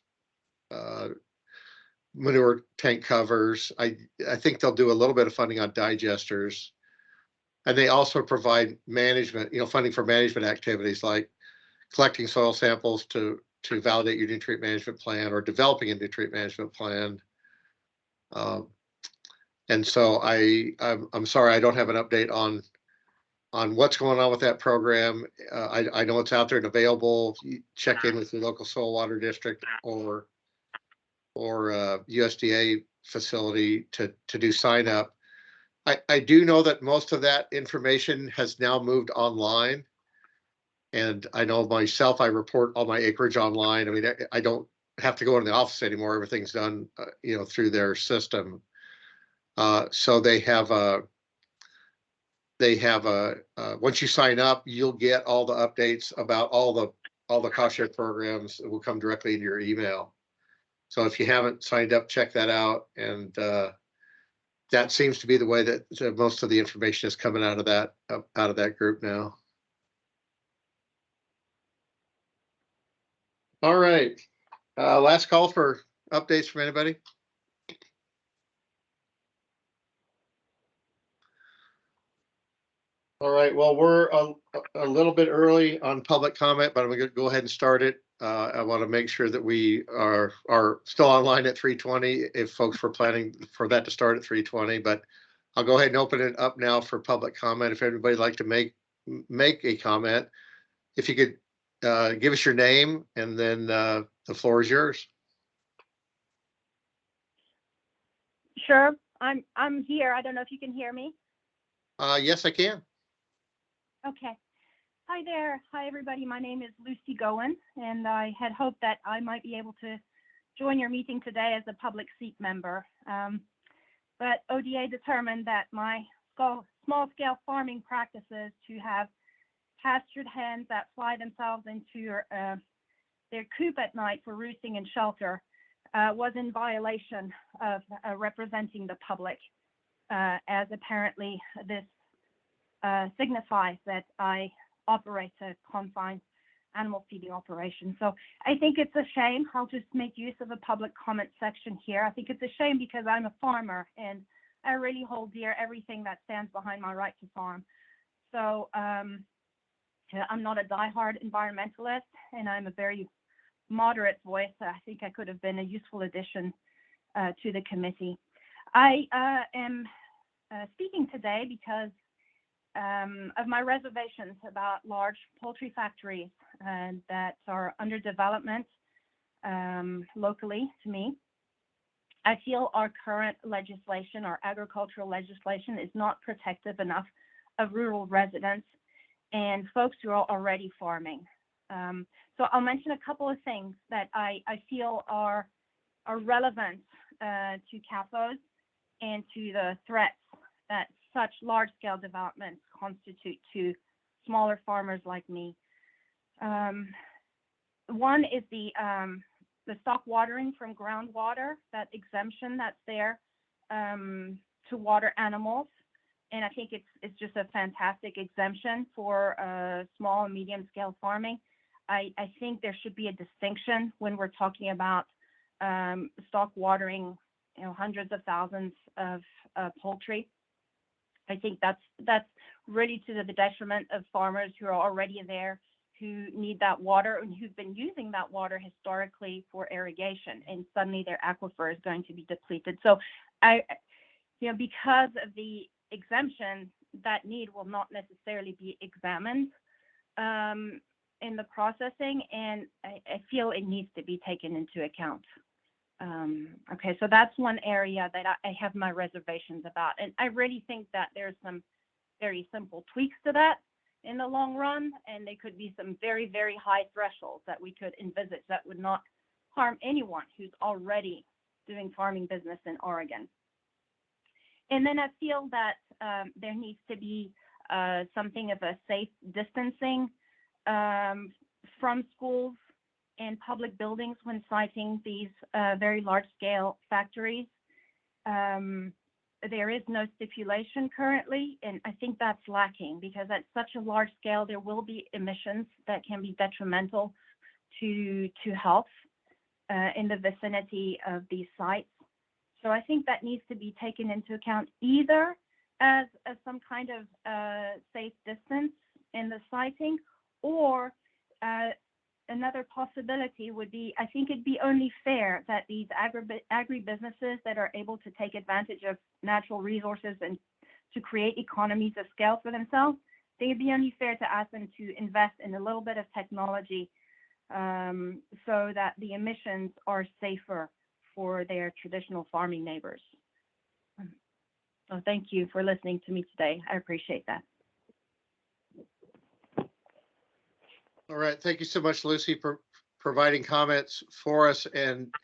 S1: manure tank covers. I think they'll do a little bit of funding on digesters. And they also provide management, funding for management activities like collecting soil samples to validate your nutrient management plan or developing a nutrient management plan. And so I'm sorry I don't have an update on what's going on with that program. I know it's out there and available. You check in with your local soil water district or USDA facility to do sign up. I do know that most of that information has now moved online. And I know myself, I report all my acreage online. I mean, I don't have to go into the office anymore. Everything's done, through their system. So they have once you sign up, you'll get all the updates about all the cost share programs. It will come directly into your email. So if you haven't signed up, check that out. And that seems to be the way that most of the information is coming out of that group now. All right. Last call for updates from anybody. All right. Well, we're a little bit early on public comment, but I'm going to go ahead and start it. I want to make sure that we are still online at 3:20 if folks were planning for that to start at 3:20, but I'll go ahead and open it up now for public comment. If anybody'd like to make a comment, if you could give us your name, and then the floor is yours.
S18: Sure, I'm here. I don't know if you can hear me.
S1: Yes, I can.
S18: Okay. Hi there. Hi, everybody. My name is Lucy Goen, and I had hoped that I might be able to join your meeting today as a public seat member. But ODA determined that my small-scale farming practices to have pastured hens that fly themselves into their coop at night for roosting and shelter was in violation of representing the public, as apparently this signifies that I operate a confined animal feeding operation. So I think it's a shame. I'll just make use of a public comment section here. I think it's a shame because I'm a farmer and I really hold dear everything that stands behind my right to farm. So I'm not a diehard environmentalist, and I'm a very moderate voice. I think I could have been a useful addition to the committee. I am speaking today because of my reservations about large poultry factories that are under development locally to me. I feel our current legislation, our agricultural legislation, is not protective enough of rural residents and folks who are already farming. So I'll mention a couple of things that I feel are relevant to CAFOs and to the threats that such large-scale developments constitute to smaller farmers like me. One is the stock watering from groundwater, that exemption that's there to water animals. And I think it's just a fantastic exemption for small and medium scale farming. I think there should be a distinction when we're talking about stock watering, hundreds of thousands of poultry. I think that's really to the detriment of farmers who are already there, who need that water and who've been using that water historically for irrigation, and suddenly their aquifer is going to be depleted. So because of the exemption, that need will not necessarily be examined in the processing, and I feel it needs to be taken into account. Okay, so that's one area that I have my reservations about, and I really think that there's some very simple tweaks to that in the long run, and there could be some very, very high thresholds that we could envisage that would not harm anyone who's already doing farming business in Oregon. And then I feel that there needs to be something of a safe distancing from schools and public buildings when siting these very large-scale factories. There is no stipulation currently, and I think that's lacking because at such a large scale, there will be emissions that can be detrimental to health in the vicinity of these sites. So I think that needs to be taken into account either as some kind of safe distance in the siting, or another possibility would be, I think it'd be only fair that these agribusinesses that are able to take advantage of natural resources and to create economies of scale for themselves, I think it'd be only fair to ask them to invest in a little bit of technology so that the emissions are safer for their traditional farming neighbors. So thank you for listening to me today. I appreciate that.
S1: All right, thank you so much, Lucy, for providing comments for us. And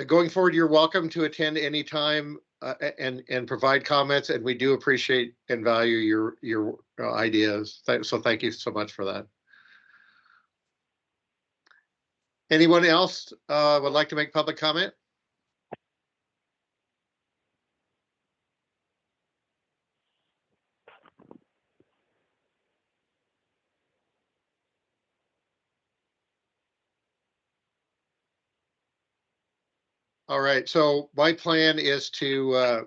S1: going forward, you're welcome to attend anytime and provide comments. And we do appreciate and value your ideas. So thank you so much for that. Anyone else would like to make public comment? All right, so my plan is to,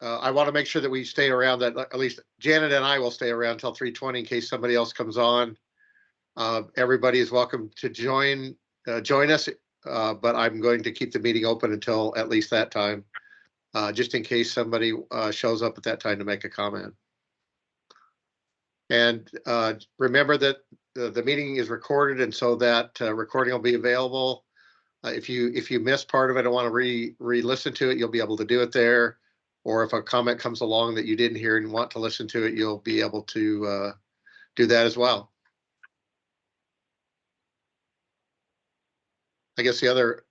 S1: I want to make sure that we stay around, that at least Janet and I will stay around until 3:20 in case somebody else comes on. Everybody is welcome to join us, but I'm going to keep the meeting open until at least that time, just in case somebody shows up at that time to make a comment. And remember that the meeting is recorded, and so that recording will be available. If you miss part of it and want to re-listen to it, you'll be able to do it there. Or if a comment comes along that you didn't hear and want to listen to it, you'll be able to do that as well. I guess the other,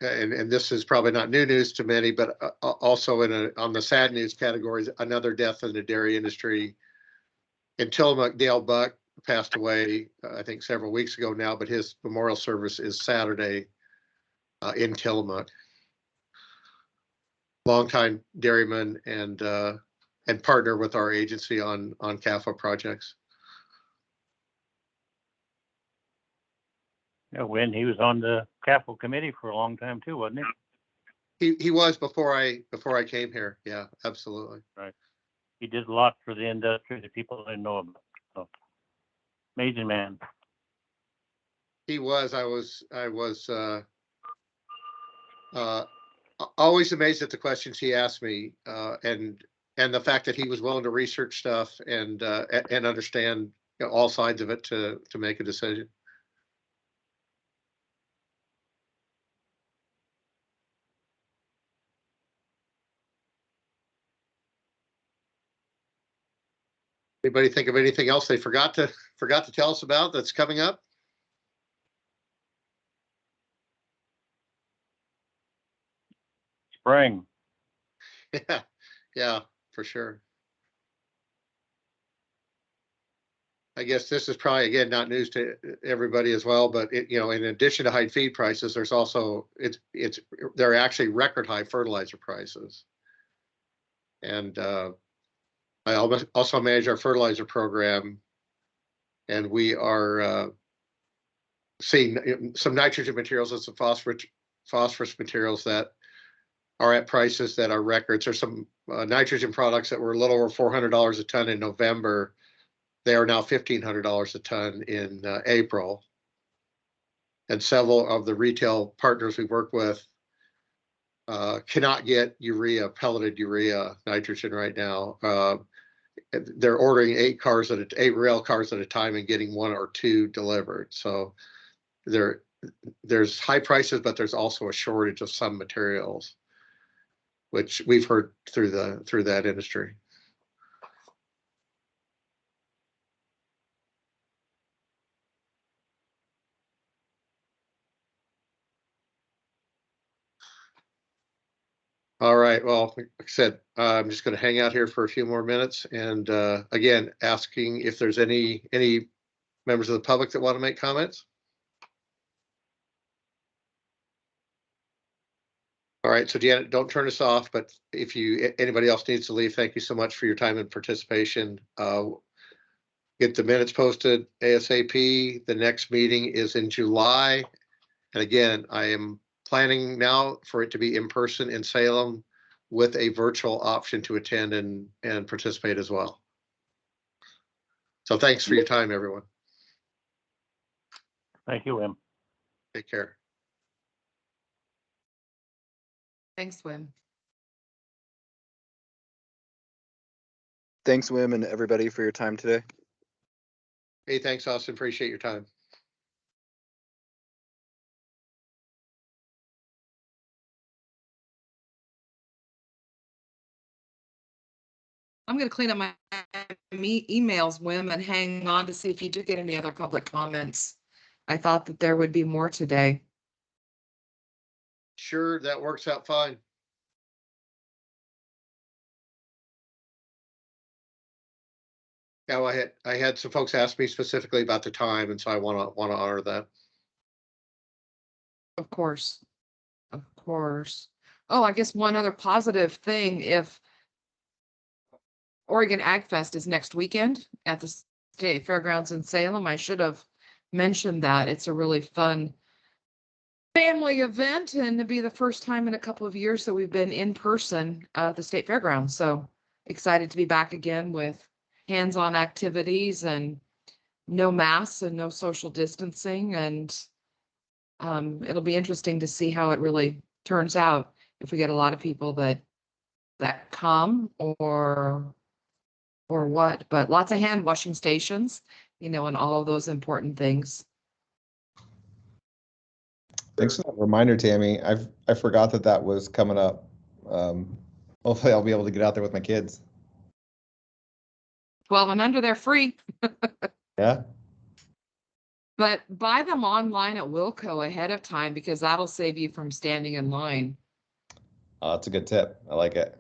S1: and this is probably not new news to many, but also on the sad news categories, another death in the dairy industry. In Tillamook, Dale Buck passed away, I think several weeks ago now, but his memorial service is Saturday in Tillamook. Longtime dairyman and partner with our agency on CAFO projects.
S4: Yeah, when he was on the CAFO committee for a long time too, wasn't he?
S1: He was before I came here. Yeah, absolutely.
S4: Right. He did a lot for the industry that people didn't know about. So, amazing man.
S1: He was. I was always amazed at the questions he asked me, and the fact that he was willing to research stuff and understand, you know, all sides of it to make a decision. Anybody think of anything else they forgot to tell us about that's coming up?
S4: Spring.
S1: Yeah, yeah, for sure. I guess this is probably, again, not news to everybody as well, but you know, in addition to high feed prices, there's also, there are actually record high fertilizer prices. And I also manage our fertilizer program, and we are seeing some nitrogen materials and some phosphorus materials that are at prices that are records. There's some nitrogen products that were a little over $400 a ton in November. They are now $1,500 a ton in April. And several of the retail partners we work with cannot get urea, pelleted urea, nitrogen right now. They're ordering 8 rail cars at a time and getting 1 or 2 delivered. So there's high prices, but there's also a shortage of some materials, which we've heard through that industry. All right. Well, like I said, I'm just going to hang out here for a few more minutes, and again, asking if there's any members of the public that want to make comments. All right. So Janet, don't turn us off. But if anybody else needs to leave, thank you so much for your time and participation. Get the minutes posted ASAP. The next meeting is in July, and again, I am planning now for it to be in person in Salem, with a virtual option to attend and participate as well. So thanks for your time, everyone.
S4: Thank you, Wim.
S1: Take care.
S3: Thanks, Wim.
S7: Thanks, Wim, and everybody for your time today.
S1: Hey, thanks, Austin. Appreciate your time.
S3: I'm going to clean up my emails, Wim, and hang on to see if you do get any other public comments. I thought that there would be more today.
S1: Sure, that works out fine. Yeah, I had some folks ask me specifically about the time, and so I want to honor that.
S3: Of course. Of course. Oh, I guess one other positive thing, if Oregon Ag Fest is next weekend at the State Fairgrounds in Salem, I should have mentioned that. It's a really fun family event, and to be the first time in a couple of years that we've been in person at the State Fairgrounds. So excited to be back again with hands-on activities and no masks and no social distancing. And it'll be interesting to see how it really turns out, if we get a lot of people that come or what, but lots of hand washing stations, you know, and all of those important things.
S17: Thanks for that reminder, Tammy. I forgot that was coming up. Hopefully I'll be able to get out there with my kids.
S3: 12 and under, they're free.
S17: Yeah.
S3: But buy them online at Wilco ahead of time, because that'll save you from standing in line.
S17: That's a good tip. I like it.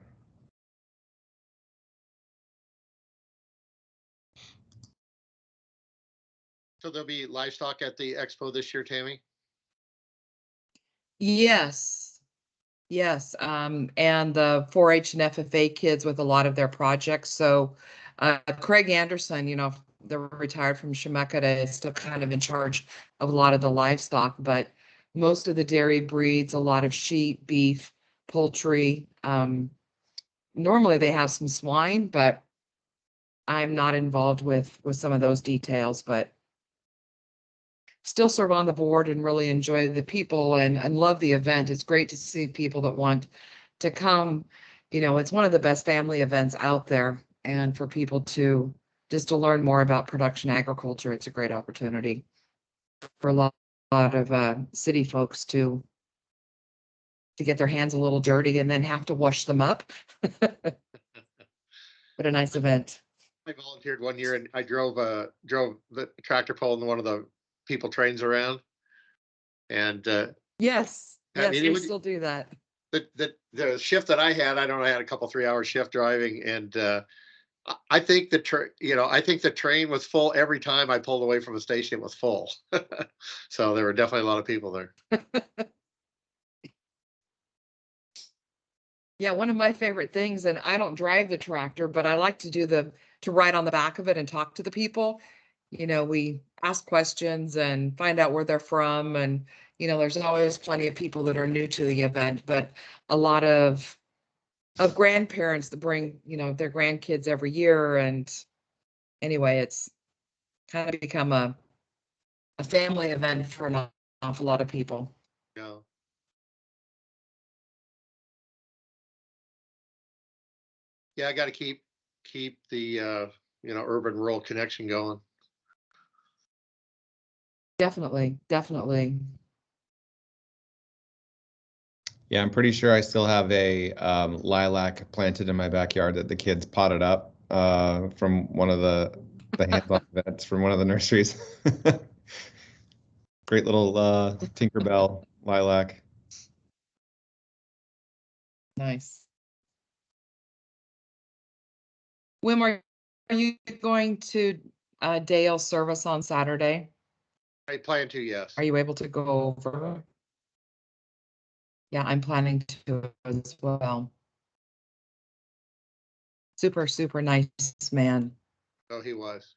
S1: So there'll be livestock at the expo this year, Tammy?
S3: Yes. Yes. And the 4-H and FFA kids with a lot of their projects. So Craig Anderson, you know, they're retired from Chemeketa, is still kind of in charge of a lot of the livestock, but most of the dairy breeds, a lot of sheep, beef, poultry. Normally they have some swine, but I'm not involved with some of those details, but still serve on the board and really enjoy the people and love the event. It's great to see people that want to come. You know, it's one of the best family events out there. And for people to just to learn more about production agriculture, it's a great opportunity for a lot of city folks to get their hands a little dirty and then have to wash them up. But a nice event.
S1: I volunteered one year and I drove the tractor pull and one of the people trains around. And
S3: yes,
S1: I
S3: yes,
S1: mean,
S3: we still do that.
S1: The shift that I had, I don't know, I had a couple 3-hour shift driving, and I think the train was full every time I pulled away from a station. It was full. So there were definitely a lot of people there.
S3: Yeah, one of my favorite things, and I don't drive the tractor, but I like to to ride on the back of it and talk to the people. You know, we ask questions and find out where they're from. And, you know, there's always plenty of people that are new to the event, but a lot of grandparents that bring, you know, their grandkids every year. And anyway, it's kind of become a family event for an awful lot of people.
S1: Yeah. Yeah, I got to keep the urban rural connection going.
S3: Definitely, definitely.
S17: Yeah, I'm pretty sure I still have a lilac planted in my backyard that the kids potted up from one of the hands-on events from one of the nurseries. Great little Tinkerbell lilac.
S3: Nice. Wim, are you going to Dale service on Saturday?
S1: I plan to, yes.
S3: Are you able to go over? Yeah, I'm planning to as well. Super, super nice man.
S1: Oh, he was.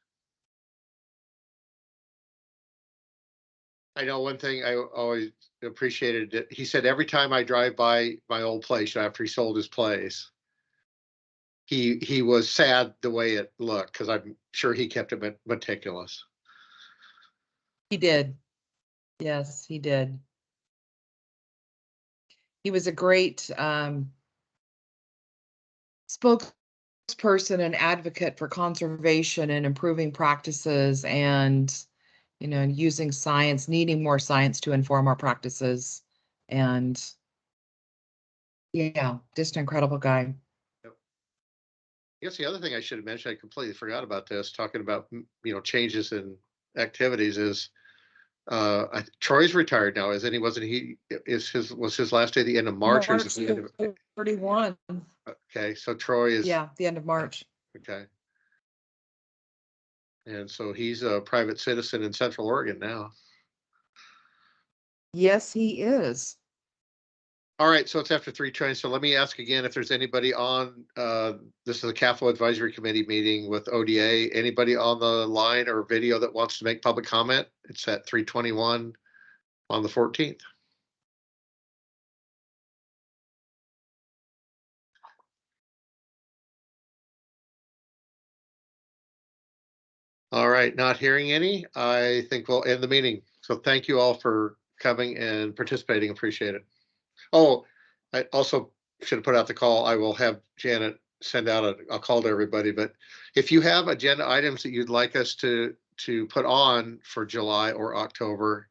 S1: I know one thing I always appreciated that he said every time I drive by my old place after he sold his place, he was sad the way it looked, because I'm sure he kept it meticulous.
S3: He did. Yes, he did. He was a great spokesperson and advocate for conservation and improving practices, and you know, using science, needing more science to inform our practices. And yeah, just an incredible guy.
S1: Yep. I guess the other thing I should have mentioned, I completely forgot about this, talking about, changes in activities, is Troy's retired now, isn't he? Was his last day the end of March, or is it the end of
S3: 31?
S1: Okay, so Troy is,
S3: Yeah, the end of March.
S1: okay. And so he's a private citizen in Central Oregon now.
S3: Yes, he is.
S1: All right, so it's after 3:20. So let me ask again if there's anybody on, this is a CAFO Advisory Committee meeting with ODA. Anybody on the line or video that wants to make public comment? It's at 3:21 on the 14th. All right, not hearing any, I think we'll end the meeting. So thank you all for coming and participating. Appreciate it. Oh, I also should have put out the call. I will have Janet send out a call to everybody, but if you have agenda items that you'd like us to put on for July or October,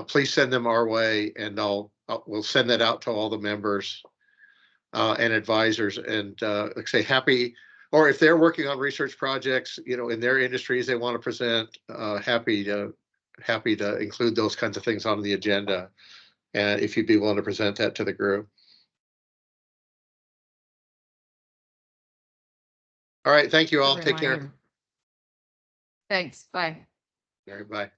S1: please send them our way, and we'll send that out to all the members and advisors, and like say happy, or if they're working on research projects, in their industries they want to present, happy to include those kinds of things on the agenda, and if you'd be willing to present that to the group. All right, thank you all. Take care.
S3: Thanks. Bye.
S1: All right, bye.